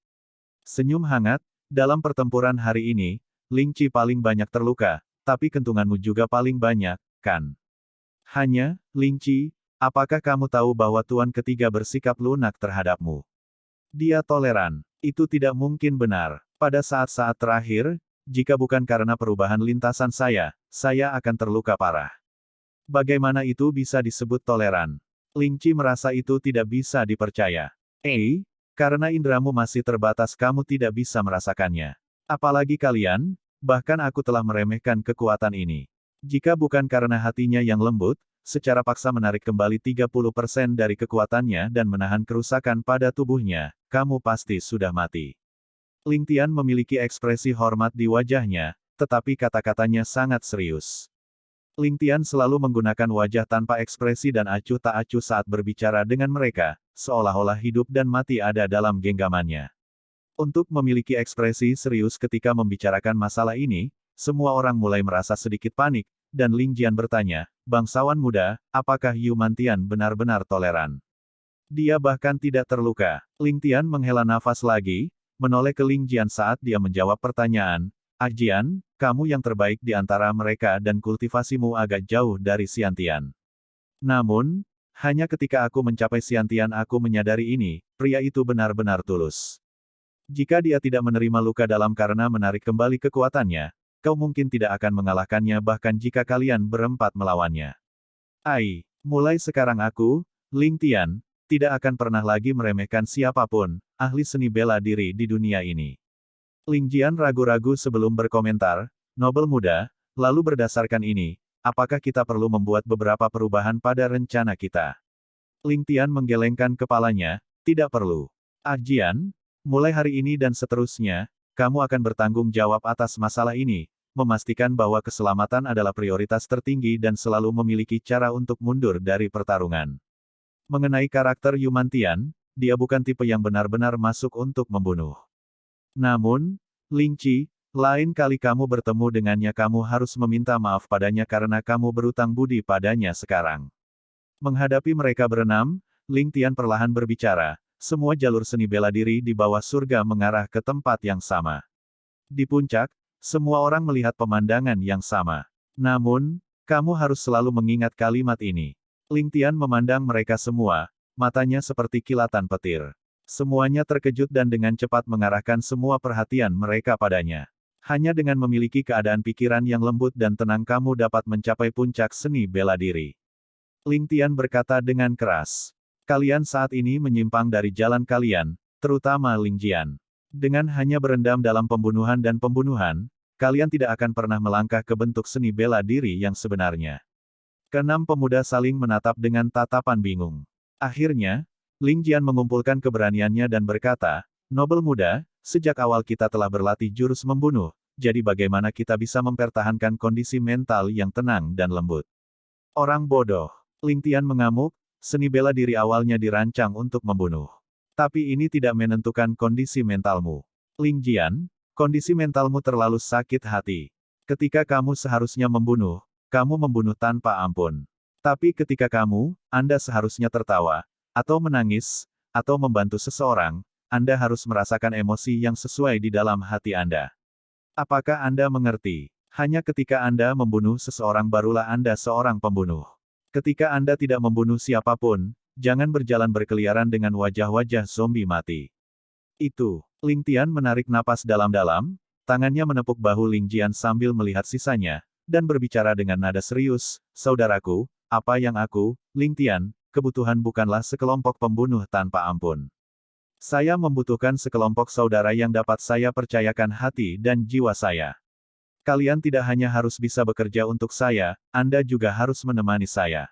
Senyum hangat, dalam pertempuran hari ini, Ling Qi paling banyak terluka, tapi kentunganmu juga paling banyak, kan? Hanya, Ling Qi, apakah kamu tahu bahwa Tuan ketiga bersikap lunak terhadapmu? Dia toleran. Itu tidak mungkin benar. Pada saat-saat terakhir, jika bukan karena perubahan lintasan saya akan terluka parah. Bagaimana itu bisa disebut toleran? Ling Qi merasa itu tidak bisa dipercaya. Karena indramu masih terbatas kamu tidak bisa merasakannya. Apalagi kalian, bahkan aku telah meremehkan kekuatan ini. Jika bukan karena hatinya yang lembut, secara paksa menarik kembali 30% dari kekuatannya dan menahan kerusakan pada tubuhnya, kamu pasti sudah mati. Ling Tian memiliki ekspresi hormat di wajahnya, tetapi kata-katanya sangat serius. Ling Tian selalu menggunakan wajah tanpa ekspresi dan acuh tak acuh saat berbicara dengan mereka, seolah-olah hidup dan mati ada dalam genggamannya. Untuk memiliki ekspresi serius ketika membicarakan masalah ini, semua orang mulai merasa sedikit panik, dan Ling Jian bertanya, bangsawan muda, apakah Yu Mantian benar-benar toleran? Dia bahkan tidak terluka. Ling Tian menghela nafas lagi, menoleh ke Ling Jian saat dia menjawab pertanyaan, Jian, kamu yang terbaik di antara mereka dan kultivasimu agak jauh dari Xiantian. Namun, hanya ketika aku mencapai Xiantian aku menyadari ini, pria itu benar-benar tulus. Jika dia tidak menerima luka dalam karena menarik kembali kekuatannya, kau mungkin tidak akan mengalahkannya bahkan jika kalian berempat melawannya. Mulai sekarang aku, Ling Tian, tidak akan pernah lagi meremehkan siapapun, ahli seni bela diri di dunia ini. Ling Jian ragu-ragu sebelum berkomentar, nobel muda, lalu berdasarkan ini, apakah kita perlu membuat beberapa perubahan pada rencana kita? Ling Tian menggelengkan kepalanya, tidak perlu. Jian, mulai hari ini dan seterusnya, kamu akan bertanggung jawab atas masalah ini, memastikan bahwa keselamatan adalah prioritas tertinggi dan selalu memiliki cara untuk mundur dari pertarungan. Mengenai karakter Yu Mantian, dia bukan tipe yang benar-benar masuk untuk membunuh. Namun, Ling Qi, Lain kali kamu bertemu dengannya kamu harus meminta maaf padanya karena kamu berutang budi padanya sekarang. Menghadapi mereka berenam, Ling Tian perlahan berbicara, semua jalur seni bela diri di bawah surga mengarah ke tempat yang sama. Di puncak, semua orang melihat pemandangan yang sama. Namun, kamu harus selalu mengingat kalimat ini. Ling Tian memandang mereka semua, matanya seperti kilatan petir. Semuanya terkejut dan dengan cepat mengarahkan semua perhatian mereka padanya. Hanya dengan memiliki keadaan pikiran yang lembut dan tenang kamu dapat mencapai puncak seni bela diri. Ling Tian berkata dengan keras. Kalian saat ini menyimpang dari jalan kalian, terutama Ling Jian. Dengan hanya berendam dalam pembunuhan dan pembunuhan, kalian tidak akan pernah melangkah ke bentuk seni bela diri yang sebenarnya. Keenam pemuda saling menatap dengan tatapan bingung. Akhirnya, Ling Jian mengumpulkan keberaniannya dan berkata, Nobel muda, sejak awal kita telah berlatih jurus membunuh, jadi bagaimana kita bisa mempertahankan kondisi mental yang tenang dan lembut? Orang bodoh. Ling Tian mengamuk, seni bela diri awalnya dirancang untuk membunuh. Tapi ini tidak menentukan kondisi mentalmu. Ling Jian, kondisi mentalmu terlalu sakit hati. Ketika kamu seharusnya membunuh, kamu membunuh tanpa ampun. Tapi ketika Anda seharusnya tertawa, atau menangis, atau membantu seseorang, Anda harus merasakan emosi yang sesuai di dalam hati Anda. Apakah Anda mengerti? Hanya ketika Anda membunuh seseorang barulah Anda seorang pembunuh. Ketika Anda tidak membunuh siapapun, jangan berjalan berkeliaran dengan wajah-wajah zombie mati. Itu. Ling Tian menarik napas dalam-dalam, tangannya menepuk bahu Ling Jian sambil melihat sisanya, dan berbicara dengan nada serius, Saudaraku, apa yang Ling Tian, kebutuhan bukanlah sekelompok pembunuh tanpa ampun. Saya membutuhkan sekelompok saudara yang dapat saya percayakan hati dan jiwa saya. Kalian tidak hanya harus bisa bekerja untuk saya, Anda juga harus menemani saya.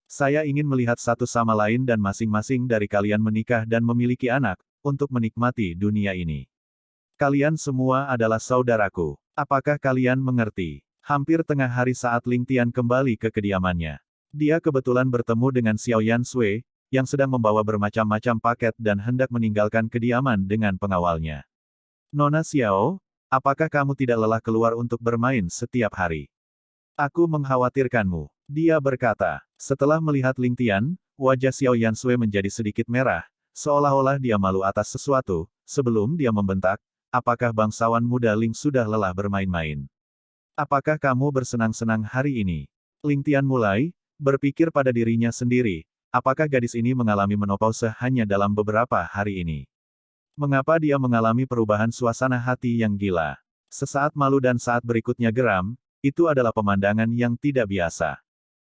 Saya ingin melihat satu sama lain dan masing-masing dari kalian menikah dan memiliki anak, untuk menikmati dunia ini. Kalian semua adalah saudaraku. Apakah kalian mengerti? Hampir tengah hari saat Ling Tian kembali ke kediamannya. Dia kebetulan bertemu dengan Xiao Yansui, yang sedang membawa bermacam-macam paket dan hendak meninggalkan kediaman dengan pengawalnya. Nona Xiao, apakah kamu tidak lelah keluar untuk bermain setiap hari? Aku mengkhawatirkanmu. Dia berkata. Setelah melihat Ling Tian, wajah Xiao Yansui menjadi sedikit merah, seolah-olah dia malu atas sesuatu, sebelum dia membentak, apakah bangsawan muda Ling sudah lelah bermain-main? Apakah kamu bersenang-senang hari ini? Ling Tian mulai berpikir pada dirinya sendiri, apakah gadis ini mengalami menopause hanya dalam beberapa hari ini? Mengapa dia mengalami perubahan suasana hati yang gila? Sesaat malu dan saat berikutnya geram, itu adalah pemandangan yang tidak biasa.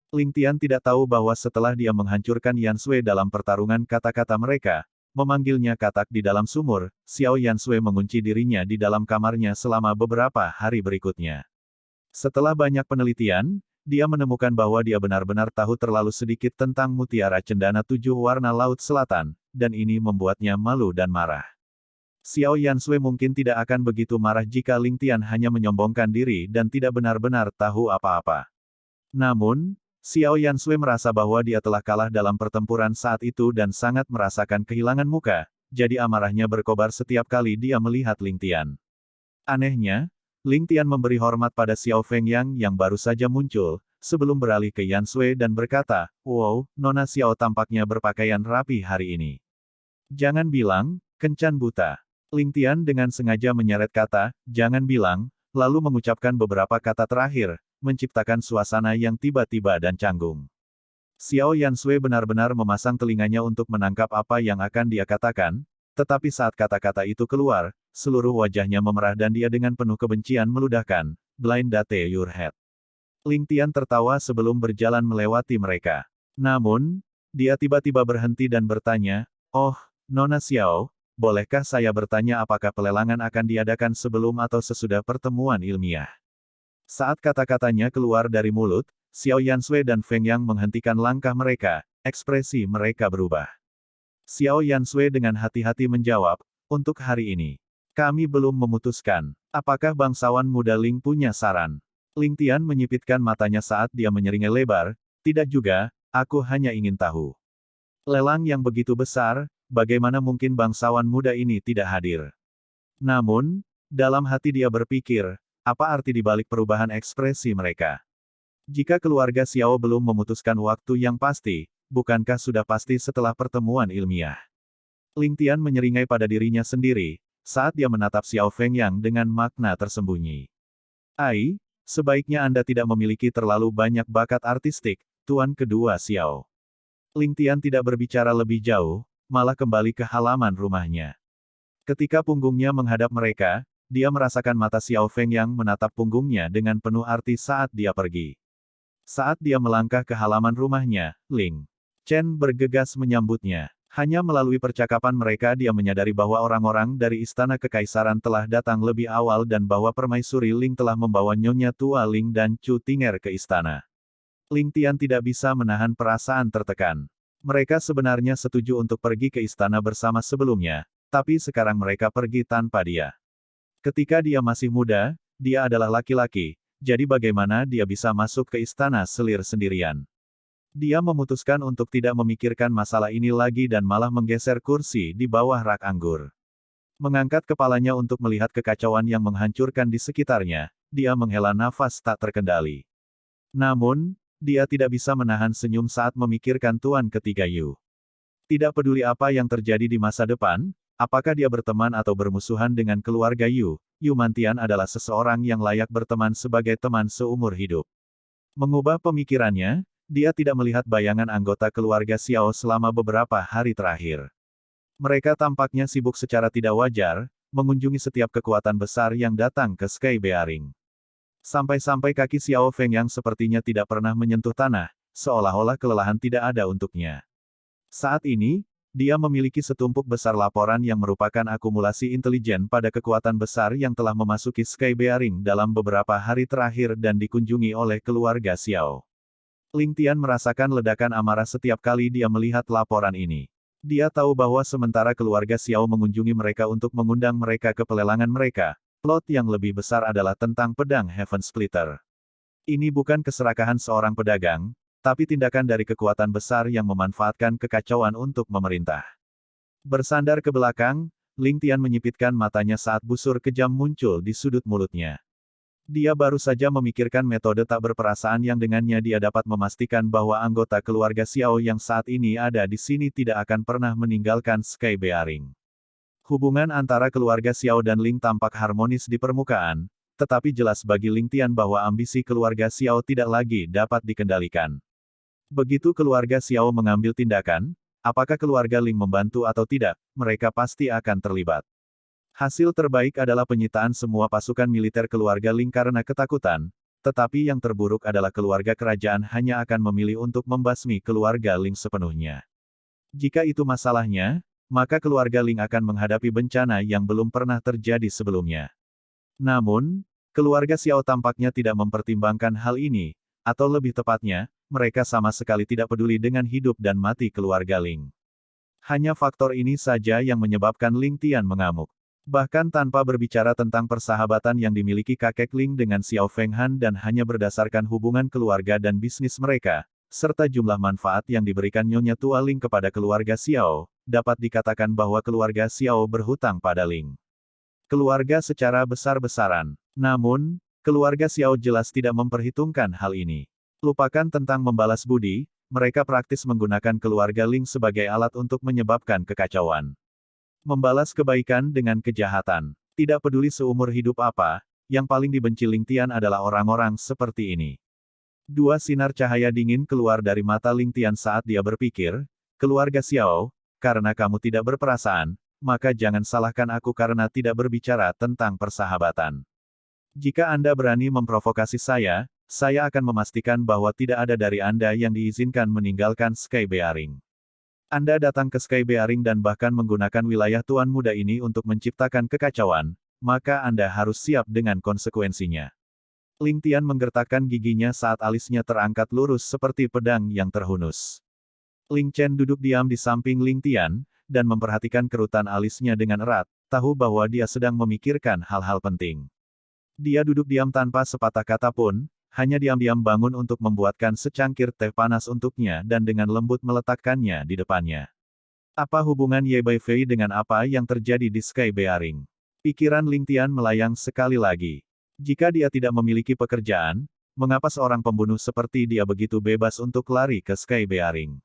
Ling Tian tidak tahu bahwa setelah dia menghancurkan Yansui dalam pertarungan kata-kata mereka, memanggilnya katak di dalam sumur, Xiao Yansui mengunci dirinya di dalam kamarnya selama beberapa hari berikutnya. Setelah banyak penelitian, dia menemukan bahwa dia benar-benar tahu terlalu sedikit tentang mutiara cendana 7 warna Laut Selatan, dan ini membuatnya malu dan marah. Xiao Yansui mungkin tidak akan begitu marah jika Ling Tian hanya menyombongkan diri dan tidak benar-benar tahu apa-apa. Namun, Xiao Yansui merasa bahwa dia telah kalah dalam pertempuran saat itu dan sangat merasakan kehilangan muka, jadi amarahnya berkobar setiap kali dia melihat Ling Tian. Anehnya, Ling Tian memberi hormat pada Xiao Fengyang yang baru saja muncul, sebelum beralih ke Yansui dan berkata, Wow, Nona Xiao tampaknya berpakaian rapi hari ini. Jangan bilang, kencan buta. Ling Tian dengan sengaja menyeret kata, jangan bilang, lalu mengucapkan beberapa kata terakhir, menciptakan suasana yang tiba-tiba dan canggung. Xiao Yansui benar-benar memasang telinganya untuk menangkap apa yang akan dia katakan, tetapi saat kata-kata itu keluar, seluruh wajahnya memerah dan dia dengan penuh kebencian meludahkan, blind date your head. Ling Tian tertawa sebelum berjalan melewati mereka. Namun, dia tiba-tiba berhenti dan bertanya, Oh, Nona Xiao, bolehkah saya bertanya apakah pelelangan akan diadakan sebelum atau sesudah pertemuan ilmiah? Saat kata-katanya keluar dari mulut, Xiao Yansui dan Feng Yang menghentikan langkah mereka, ekspresi mereka berubah. Xiao Yansui dengan hati-hati menjawab, untuk hari ini. Kami belum memutuskan. Apakah bangsawan muda Ling punya saran? Ling Tian menyipitkan matanya saat dia menyeringai lebar, tidak juga, aku hanya ingin tahu. Lelang yang begitu besar, bagaimana mungkin bangsawan muda ini tidak hadir? Namun, Dalam hati dia berpikir, apa arti dibalik perubahan ekspresi mereka? Jika keluarga Xiao belum memutuskan waktu yang pasti, bukankah sudah pasti setelah pertemuan ilmiah? Ling Tian menyeringai pada dirinya sendiri, saat dia menatap Xiao Fengyang dengan makna tersembunyi. Ai, sebaiknya Anda tidak memiliki terlalu banyak bakat artistik, Tuan kedua Xiao. Ling Tian tidak berbicara lebih jauh, malah kembali ke halaman rumahnya. Ketika punggungnya menghadap mereka, dia merasakan mata Xiao Fengyang menatap punggungnya dengan penuh arti saat dia pergi. Saat dia melangkah ke halaman rumahnya, Ling Chen bergegas menyambutnya. Hanya melalui percakapan mereka dia menyadari bahwa orang-orang dari Istana Kekaisaran telah datang lebih awal dan bahwa Permaisuri Ling telah membawa Nyonya Tua Ling dan Chu Tinger ke istana. Ling Tian tidak bisa menahan perasaan tertekan. Mereka sebenarnya setuju untuk pergi ke istana bersama sebelumnya, tapi sekarang mereka pergi tanpa dia. Ketika dia masih muda, dia adalah laki-laki, jadi bagaimana dia bisa masuk ke istana selir sendirian? Dia memutuskan untuk tidak memikirkan masalah ini lagi dan malah menggeser kursi di bawah rak anggur. Mengangkat kepalanya untuk melihat kekacauan yang menghancurkan di sekitarnya, dia menghela nafas tak terkendali. Namun, dia tidak bisa menahan senyum saat memikirkan Tuan ketiga Yu. Tidak peduli apa yang terjadi di masa depan, apakah dia berteman atau bermusuhan dengan keluarga Yu, Yu Mantian adalah seseorang yang layak berteman sebagai teman seumur hidup. Mengubah pemikirannya, dia tidak melihat bayangan anggota keluarga Xiao selama beberapa hari terakhir. Mereka tampaknya sibuk secara tidak wajar, mengunjungi setiap kekuatan besar yang datang ke Sky Bearing. Sampai-sampai kaki Xiao Fengyang sepertinya tidak pernah menyentuh tanah, seolah-olah kelelahan tidak ada untuknya. Saat ini, dia memiliki setumpuk besar laporan yang merupakan akumulasi intelijen pada kekuatan besar yang telah memasuki Sky Bearing dalam beberapa hari terakhir dan dikunjungi oleh keluarga Xiao. Ling Tian merasakan ledakan amarah setiap kali dia melihat laporan ini. Dia tahu bahwa sementara keluarga Xiao mengunjungi mereka untuk mengundang mereka ke pelelangan mereka, plot yang lebih besar adalah tentang pedang Heaven Splitter. Ini bukan keserakahan seorang pedagang, tapi tindakan dari kekuatan besar yang memanfaatkan kekacauan untuk memerintah. Bersandar ke belakang, Ling Tian menyipitkan matanya saat busur kejam muncul di sudut mulutnya. Dia baru saja memikirkan metode tak berperasaan yang dengannya dia dapat memastikan bahwa anggota keluarga Xiao yang saat ini ada di sini tidak akan pernah meninggalkan Sky Bearing. Hubungan antara keluarga Xiao dan Ling tampak harmonis di permukaan, tetapi jelas bagi Ling Tian bahwa ambisi keluarga Xiao tidak lagi dapat dikendalikan. Begitu keluarga Xiao mengambil tindakan, apakah keluarga Ling membantu atau tidak, mereka pasti akan terlibat. Hasil terbaik adalah penyitaan semua pasukan militer keluarga Ling karena ketakutan, tetapi yang terburuk adalah keluarga kerajaan hanya akan memilih untuk membasmi keluarga Ling sepenuhnya. Jika itu masalahnya, maka keluarga Ling akan menghadapi bencana yang belum pernah terjadi sebelumnya. Namun, keluarga Xiao tampaknya tidak mempertimbangkan hal ini, atau lebih tepatnya, mereka sama sekali tidak peduli dengan hidup dan mati keluarga Ling. Hanya faktor ini saja yang menyebabkan Ling Tian mengamuk. Bahkan tanpa berbicara tentang persahabatan yang dimiliki kakek Ling dengan Xiao Fenghan dan hanya berdasarkan hubungan keluarga dan bisnis mereka, serta jumlah manfaat yang diberikan Nyonya Tua Ling kepada keluarga Xiao, dapat dikatakan bahwa keluarga Xiao berhutang pada Ling. Keluarga secara besar-besaran. Namun, keluarga Xiao jelas tidak memperhitungkan hal ini. Lupakan tentang membalas budi, mereka praktis menggunakan keluarga Ling sebagai alat untuk menyebabkan kekacauan. Membalas kebaikan dengan kejahatan. Tidak peduli seumur hidup apa, yang paling dibenci Ling Tian adalah orang-orang seperti ini. Dua sinar cahaya dingin keluar dari mata Ling Tian saat dia berpikir, keluarga Xiao, karena kamu tidak berperasaan, maka jangan salahkan aku karena tidak berbicara tentang persahabatan. Jika Anda berani memprovokasi saya akan memastikan bahwa tidak ada dari Anda yang diizinkan meninggalkan Sky Bearing. Anda datang ke Sky Bearing dan bahkan menggunakan wilayah Tuan Muda ini untuk menciptakan kekacauan, maka Anda harus siap dengan konsekuensinya. Ling Tian menggertakkan giginya saat alisnya terangkat lurus seperti pedang yang terhunus. Ling Chen duduk diam di samping Ling Tian, dan memperhatikan kerutan alisnya dengan erat, tahu bahwa dia sedang memikirkan hal-hal penting. Dia duduk diam tanpa sepatah kata pun, hanya diam-diam bangun untuk membuatkan secangkir teh panas untuknya dan dengan lembut meletakkannya di depannya. Apa hubungan Ye Bai Fei dengan apa yang terjadi di Sky Bearing? Pikiran Ling Tian melayang sekali lagi. Jika dia tidak memiliki pekerjaan, mengapa seorang pembunuh seperti dia begitu bebas untuk lari ke Sky Bearing?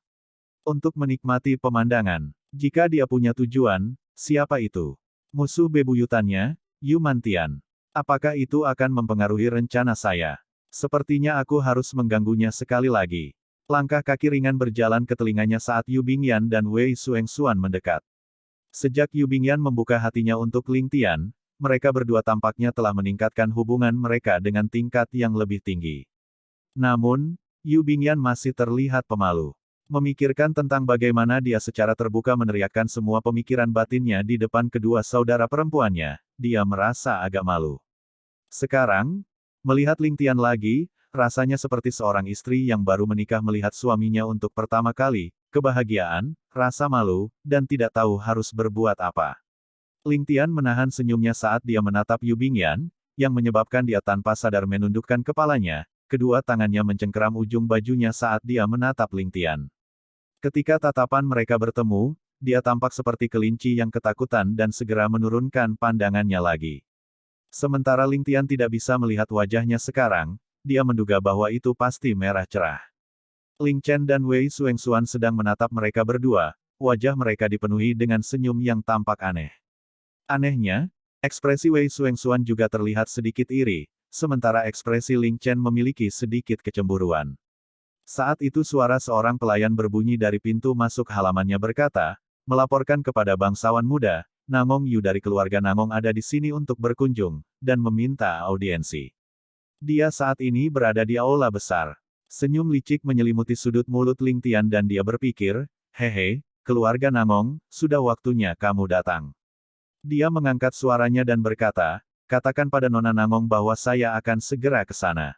Untuk menikmati pemandangan. Jika dia punya tujuan, siapa itu? Musuh bebuyutannya, Yu Mantian. Apakah itu akan mempengaruhi rencana saya? Sepertinya aku harus mengganggunya sekali lagi. Langkah kaki ringan berjalan ke telinganya saat Yu Bingyan dan Wei Suengxuan mendekat. Sejak Yu Bingyan membuka hatinya untuk Ling Tian, mereka berdua tampaknya telah meningkatkan hubungan mereka dengan tingkat yang lebih tinggi. Namun, Yu Bingyan masih terlihat pemalu. Memikirkan tentang bagaimana dia secara terbuka meneriakkan semua pemikiran batinnya di depan kedua saudara perempuannya, dia merasa agak malu. Sekarang, melihat Ling Tian lagi, rasanya seperti seorang istri yang baru menikah melihat suaminya untuk pertama kali, kebahagiaan, rasa malu, dan tidak tahu harus berbuat apa. Ling Tian menahan senyumnya saat dia menatap Yu Bingyan, yang menyebabkan dia tanpa sadar menundukkan kepalanya, kedua tangannya mencengkeram ujung bajunya saat dia menatap Ling Tian. Ketika tatapan mereka bertemu, dia tampak seperti kelinci yang ketakutan dan segera menurunkan pandangannya lagi. Sementara Ling Tian tidak bisa melihat wajahnya sekarang, dia menduga bahwa itu pasti merah cerah. Ling Chen dan Wei Suengxuan sedang menatap mereka berdua, wajah mereka dipenuhi dengan senyum yang tampak aneh. Anehnya, ekspresi Wei Suengxuan juga terlihat sedikit iri, sementara ekspresi Ling Chen memiliki sedikit kecemburuan. Saat itu suara seorang pelayan berbunyi dari pintu masuk halamannya berkata, melaporkan kepada bangsawan muda, Nangong Yu dari keluarga Nangong ada di sini untuk berkunjung, dan meminta audiensi. Dia saat ini berada di aula besar. Senyum licik menyelimuti sudut mulut Ling Tian dan dia berpikir, hehe, keluarga Nangong, sudah waktunya kamu datang. Dia mengangkat suaranya dan berkata, katakan pada Nona Nangong bahwa saya akan segera ke sana.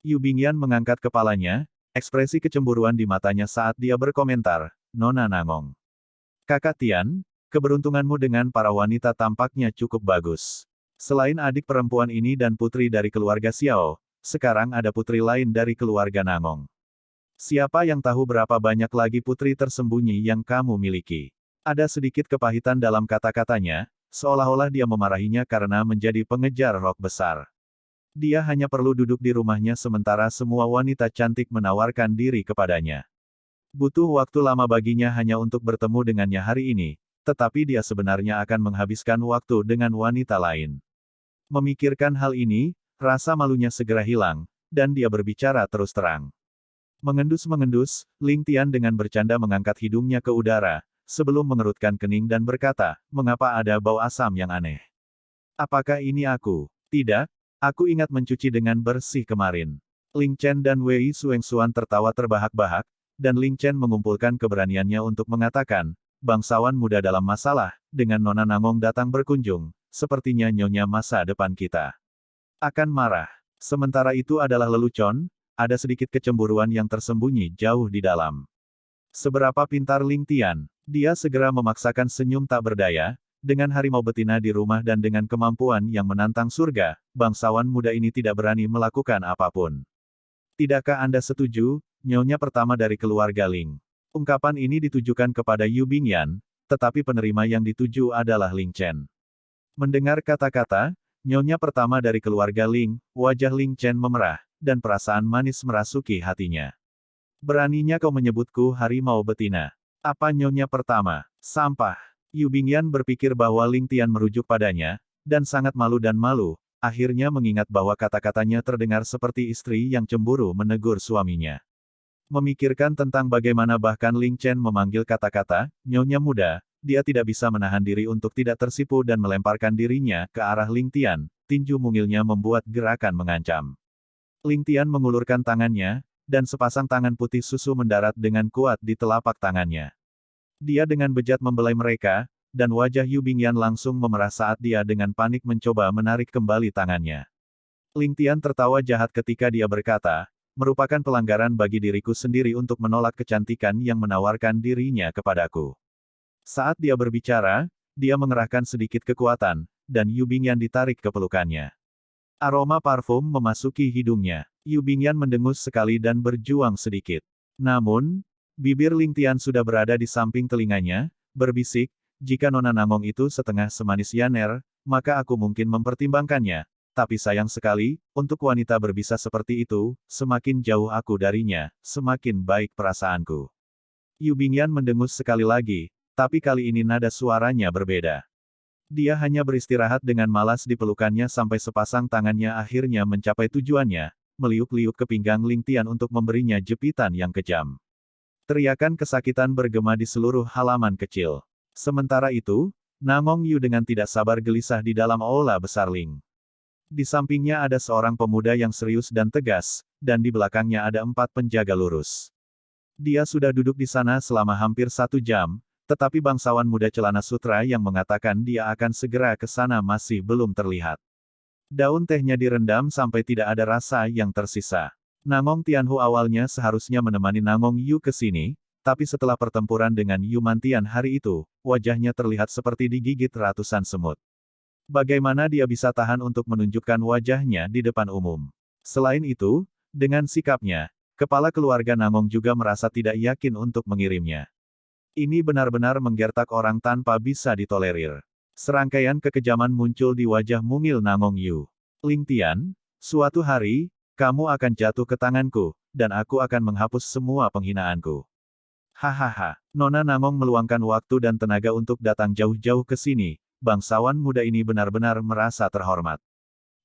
Yu Bingyan mengangkat kepalanya, ekspresi kecemburuan di matanya saat dia berkomentar, Nona Nangong. Kakak Tian, keberuntunganmu dengan para wanita tampaknya cukup bagus. Selain adik perempuan ini dan putri dari keluarga Xiao, sekarang ada putri lain dari keluarga Nangong. Siapa yang tahu berapa banyak lagi putri tersembunyi yang kamu miliki? Ada sedikit kepahitan dalam kata-katanya, seolah-olah dia memarahinya karena menjadi pengejar rok besar. Dia hanya perlu duduk di rumahnya sementara semua wanita cantik menawarkan diri kepadanya. Butuh waktu lama baginya hanya untuk bertemu dengannya hari ini, tetapi dia sebenarnya akan menghabiskan waktu dengan wanita lain. Memikirkan hal ini, rasa malunya segera hilang, dan dia berbicara terus terang. Mengendus-mengendus, Ling Tian dengan bercanda mengangkat hidungnya ke udara, sebelum mengerutkan kening dan berkata, mengapa ada bau asam yang aneh? Apakah ini aku? Tidak. Aku ingat mencuci dengan bersih kemarin. Ling Chen dan Wei Suengxuan tertawa terbahak-bahak, dan Ling Chen mengumpulkan keberaniannya untuk mengatakan, bangsawan muda dalam masalah, dengan Nona Nangong datang berkunjung, sepertinya nyonya masa depan kita akan marah. Sementara itu adalah lelucon, ada sedikit kecemburuan yang tersembunyi jauh di dalam. Seberapa pintar Ling Tian, dia segera memaksakan senyum tak berdaya, dengan harimau betina di rumah dan dengan kemampuan yang menantang surga, bangsawan muda ini tidak berani melakukan apapun. Tidakkah Anda setuju, nyonya pertama dari keluarga Ling? Ungkapan ini ditujukan kepada Yu Bingyan, tetapi penerima yang dituju adalah Ling Chen. Mendengar kata-kata, nyonya pertama dari keluarga Ling, wajah Ling Chen memerah, dan perasaan manis merasuki hatinya. Beraninya kau menyebutku harimau betina. Apa nyonya pertama? Sampah. Yu Bingyan berpikir bahwa Ling Tian merujuk padanya, dan sangat malu akhirnya mengingat bahwa kata-katanya terdengar seperti istri yang cemburu menegur suaminya. Memikirkan tentang bagaimana bahkan Ling Chen memanggil kata-kata, nyonya muda, dia tidak bisa menahan diri untuk tidak tersipu dan melemparkan dirinya ke arah Ling Tian, tinju mungilnya membuat gerakan mengancam. Ling Tian mengulurkan tangannya, dan sepasang tangan putih susu mendarat dengan kuat di telapak tangannya. Dia dengan bejat membelai mereka, dan wajah Yu Bingyan langsung memerah saat dia dengan panik mencoba menarik kembali tangannya. Ling Tian tertawa jahat ketika dia berkata, merupakan pelanggaran bagi diriku sendiri untuk menolak kecantikan yang menawarkan dirinya kepadaku. Saat dia berbicara, dia mengerahkan sedikit kekuatan, dan Yu Bingyan ditarik ke pelukannya. Aroma parfum memasuki hidungnya. Yu Bingyan mendengus sekali dan berjuang sedikit. Namun, bibir Ling Tian sudah berada di samping telinganya, berbisik, Jika Nona Nangong itu setengah semanis Yaner, maka aku mungkin mempertimbangkannya. Tapi sayang sekali, untuk wanita berbisa seperti itu, semakin jauh aku darinya, semakin baik perasaanku. Yu Bingyan mendengus sekali lagi, tapi kali ini nada suaranya berbeda. Dia hanya beristirahat dengan malas di pelukannya sampai sepasang tangannya akhirnya mencapai tujuannya, meliuk-liuk ke pinggang Ling Tian untuk memberinya jepitan yang kejam. Teriakan kesakitan bergema di seluruh halaman kecil. Sementara itu, Nangong Yu dengan tidak sabar gelisah di dalam aula besar Ling. Di sampingnya ada seorang pemuda yang serius dan tegas, dan di belakangnya ada 4 penjaga lurus. Dia sudah duduk di sana selama hampir 1 jam, tetapi bangsawan muda celana sutra yang mengatakan dia akan segera ke sana masih belum terlihat. Daun tehnya direndam sampai tidak ada rasa yang tersisa. Nangong Tianhu awalnya seharusnya menemani Nangong Yu ke sini, tapi setelah pertempuran dengan Yu Mantian hari itu, wajahnya terlihat seperti digigit ratusan semut. Bagaimana dia bisa tahan untuk menunjukkan wajahnya di depan umum? Selain itu, dengan sikapnya, kepala keluarga Nangong juga merasa tidak yakin untuk mengirimnya. Ini benar-benar menggertak orang tanpa bisa ditolerir. Serangkaian kekejaman muncul di wajah mungil Nangong Yu. Ling Tian, suatu hari, kamu akan jatuh ke tanganku, dan aku akan menghapus semua penghinaanku. Hahaha, Nona Nangong meluangkan waktu dan tenaga untuk datang jauh-jauh ke sini, bangsawan muda ini benar-benar merasa terhormat.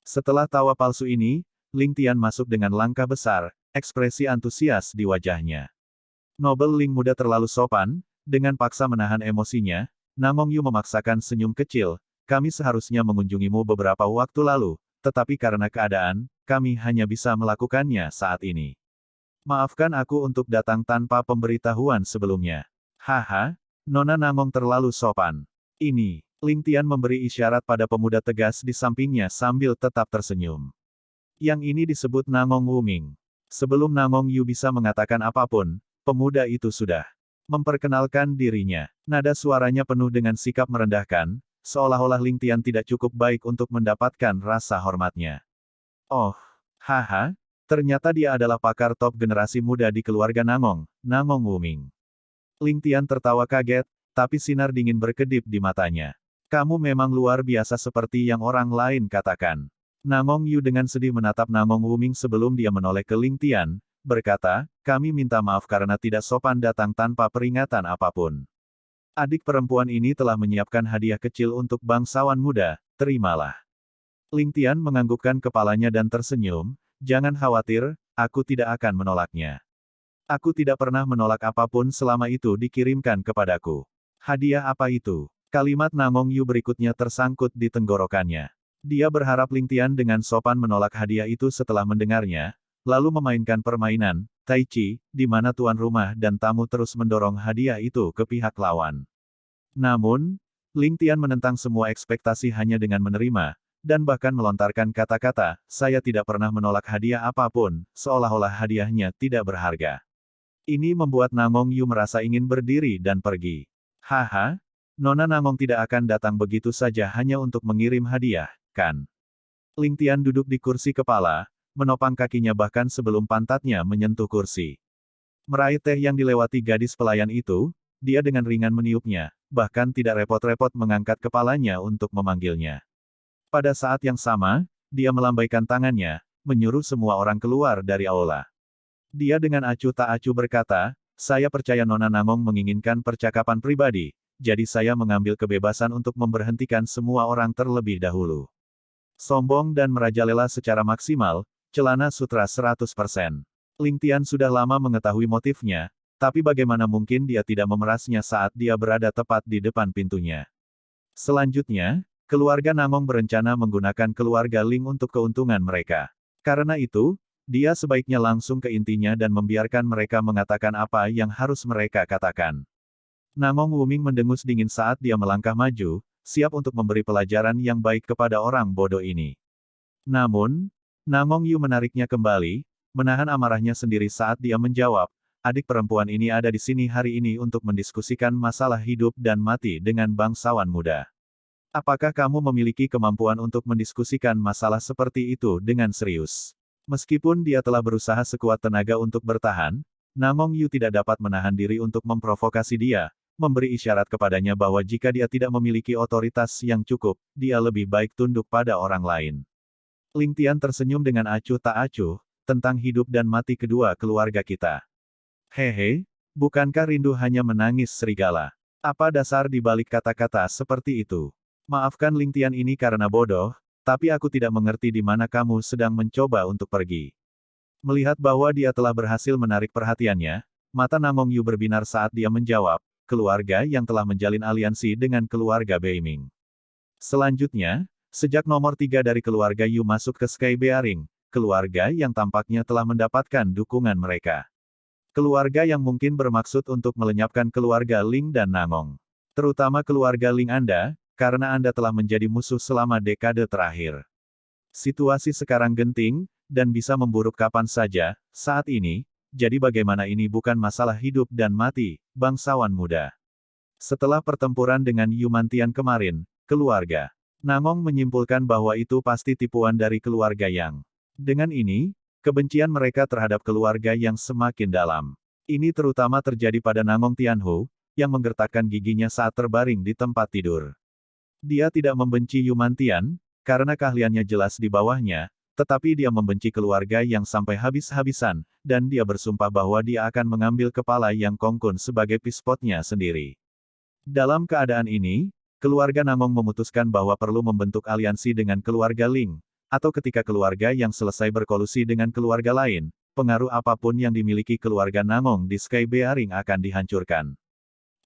Setelah tawa palsu ini, Ling Tian masuk dengan langkah besar, ekspresi antusias di wajahnya. Nobel Ling muda terlalu sopan, dengan paksa menahan emosinya, Nangong Yu memaksakan senyum kecil, kami seharusnya mengunjungimu beberapa waktu lalu, tetapi karena keadaan, kami hanya bisa melakukannya saat ini. Maafkan aku untuk datang tanpa pemberitahuan sebelumnya. Haha, Nona Nangong terlalu sopan. Ini, Ling Tian memberi isyarat pada pemuda tegas di sampingnya sambil tetap tersenyum. Yang ini disebut Nangong Wuming. Sebelum Nangong Yu bisa mengatakan apapun, pemuda itu sudah memperkenalkan dirinya. Nada suaranya penuh dengan sikap merendahkan, seolah-olah Ling Tian tidak cukup baik untuk mendapatkan rasa hormatnya. Oh, haha. Ternyata dia adalah pakar top generasi muda di keluarga Nangong, Nangong Wuming. Ling Tian tertawa kaget, tapi sinar dingin berkedip di matanya. Kamu memang luar biasa seperti yang orang lain katakan. Nangong Yu dengan sedih menatap Nangong Wuming sebelum dia menoleh ke Ling Tian, berkata, kami minta maaf karena tidak sopan datang tanpa peringatan apapun. Adik perempuan ini telah menyiapkan hadiah kecil untuk bangsawan muda, terimalah. Ling Tian menganggukkan kepalanya dan tersenyum, jangan khawatir, aku tidak akan menolaknya. Aku tidak pernah menolak apapun selama itu dikirimkan kepadaku. Hadiah apa itu? Kalimat Nangong Yu berikutnya tersangkut di tenggorokannya. Dia berharap Ling Tian dengan sopan menolak hadiah itu setelah mendengarnya, lalu memainkan permainan, Tai Chi, di mana tuan rumah dan tamu terus mendorong hadiah itu ke pihak lawan. Namun, Ling Tian menentang semua ekspektasi hanya dengan menerima, dan bahkan melontarkan kata-kata, saya tidak pernah menolak hadiah apapun, seolah-olah hadiahnya tidak berharga. Ini membuat Nangong Yu merasa ingin berdiri dan pergi. Haha, Nona Nangong tidak akan datang begitu saja hanya untuk mengirim hadiah, kan? Ling Tian duduk di kursi kepala, menopang kakinya bahkan sebelum pantatnya menyentuh kursi. Meraih teh yang dilewati gadis pelayan itu, dia dengan ringan meniupnya, bahkan tidak repot-repot mengangkat kepalanya untuk memanggilnya. Pada saat yang sama, dia melambaikan tangannya, menyuruh semua orang keluar dari aula. Dia dengan acuh tak acuh berkata, saya percaya Nona Nangong menginginkan percakapan pribadi, jadi saya mengambil kebebasan untuk memberhentikan semua orang terlebih dahulu. Sombong dan merajalela secara maksimal, celana sutra 100%. Ling Tian sudah lama mengetahui motifnya, tapi bagaimana mungkin dia tidak memerasnya saat dia berada tepat di depan pintunya. Selanjutnya, keluarga Nangong berencana menggunakan keluarga Ling untuk keuntungan mereka. Karena itu, dia sebaiknya langsung ke intinya dan membiarkan mereka mengatakan apa yang harus mereka katakan. Nangong Wuming mendengus dingin saat dia melangkah maju, siap untuk memberi pelajaran yang baik kepada orang bodoh ini. Namun, Nangong Yu menariknya kembali, menahan amarahnya sendiri saat dia menjawab, adik perempuan ini ada di sini hari ini untuk mendiskusikan masalah hidup dan mati dengan bangsawan muda. Apakah kamu memiliki kemampuan untuk mendiskusikan masalah seperti itu dengan serius? Meskipun dia telah berusaha sekuat tenaga untuk bertahan, Nangong Yu tidak dapat menahan diri untuk memprovokasi dia, memberi isyarat kepadanya bahwa jika dia tidak memiliki otoritas yang cukup, dia lebih baik tunduk pada orang lain. Ling Tian tersenyum dengan acuh tak acuh, tentang hidup dan mati kedua keluarga kita. Hehe, bukankah rindu hanya menangis serigala? Apa dasar di balik kata-kata seperti itu? Maafkan Ling Tian ini karena bodoh, tapi aku tidak mengerti di mana kamu sedang mencoba untuk pergi. Melihat bahwa dia telah berhasil menarik perhatiannya, mata Namong Yu berbinar saat dia menjawab, keluarga yang telah menjalin aliansi dengan keluarga Beiming. Selanjutnya, sejak nomor 3 dari keluarga Yu masuk ke Sky Bearing, keluarga yang tampaknya telah mendapatkan dukungan mereka. Keluarga yang mungkin bermaksud untuk melenyapkan keluarga Ling dan Namong. Terutama keluarga Ling Anda, karena Anda telah menjadi musuh selama dekade terakhir. Situasi sekarang genting, dan bisa memburuk kapan saja, saat ini, jadi bagaimana ini bukan masalah hidup dan mati, bangsawan muda. Setelah pertempuran dengan Yumantian kemarin, keluarga Namong menyimpulkan bahwa itu pasti tipuan dari keluarga Yang. Dengan ini, kebencian mereka terhadap keluarga yang semakin dalam. Ini terutama terjadi pada Namong Tianhu, yang menggertakkan giginya saat terbaring di tempat tidur. Dia tidak membenci Yumantian, karena keahliannya jelas di bawahnya, tetapi dia membenci keluarga yang sampai habis-habisan, dan dia bersumpah bahwa dia akan mengambil kepala Yang Kongkun sebagai pispotnya sendiri. Dalam keadaan ini, keluarga Namong memutuskan bahwa perlu membentuk aliansi dengan keluarga Ling, atau ketika keluarga yang selesai berkolusi dengan keluarga lain, pengaruh apapun yang dimiliki keluarga Namong di Sky Bearing akan dihancurkan.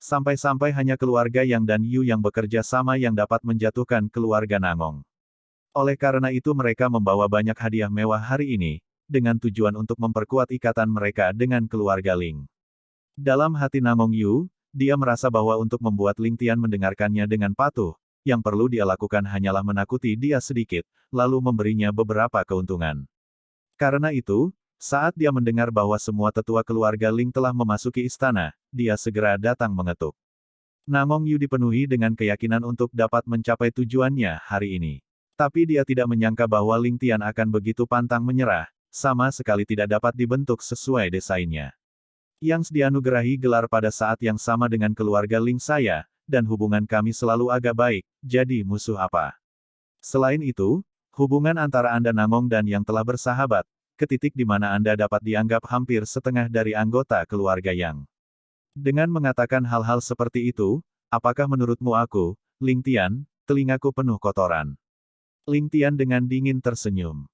Sampai-sampai hanya keluarga Yang dan Yu yang bekerja sama yang dapat menjatuhkan keluarga Namong. Oleh karena itu mereka membawa banyak hadiah mewah hari ini, dengan tujuan untuk memperkuat ikatan mereka dengan keluarga Ling. Dalam hati Namong Yu, dia merasa bahwa untuk membuat Ling Tian mendengarkannya dengan patuh, yang perlu dia lakukan hanyalah menakuti dia sedikit, lalu memberinya beberapa keuntungan. Karena itu, saat dia mendengar bahwa semua tetua keluarga Ling telah memasuki istana, dia segera datang mengetuk. Namong Yu dipenuhi dengan keyakinan untuk dapat mencapai tujuannya hari ini. Tapi dia tidak menyangka bahwa Ling Tian akan begitu pantang menyerah, sama sekali tidak dapat dibentuk sesuai desainnya. Yang dianugerahi gelar pada saat yang sama dengan keluarga Ling saya, dan hubungan kami selalu agak baik, jadi musuh apa? Selain itu, hubungan antara Anda Namong dan Yang telah bersahabat, ke titik di mana Anda dapat dianggap hampir setengah dari anggota keluarga Yang. Dengan mengatakan hal-hal seperti itu, apakah menurutmu aku, Ling Tian, telingaku penuh kotoran? Ling Tian dengan dingin tersenyum.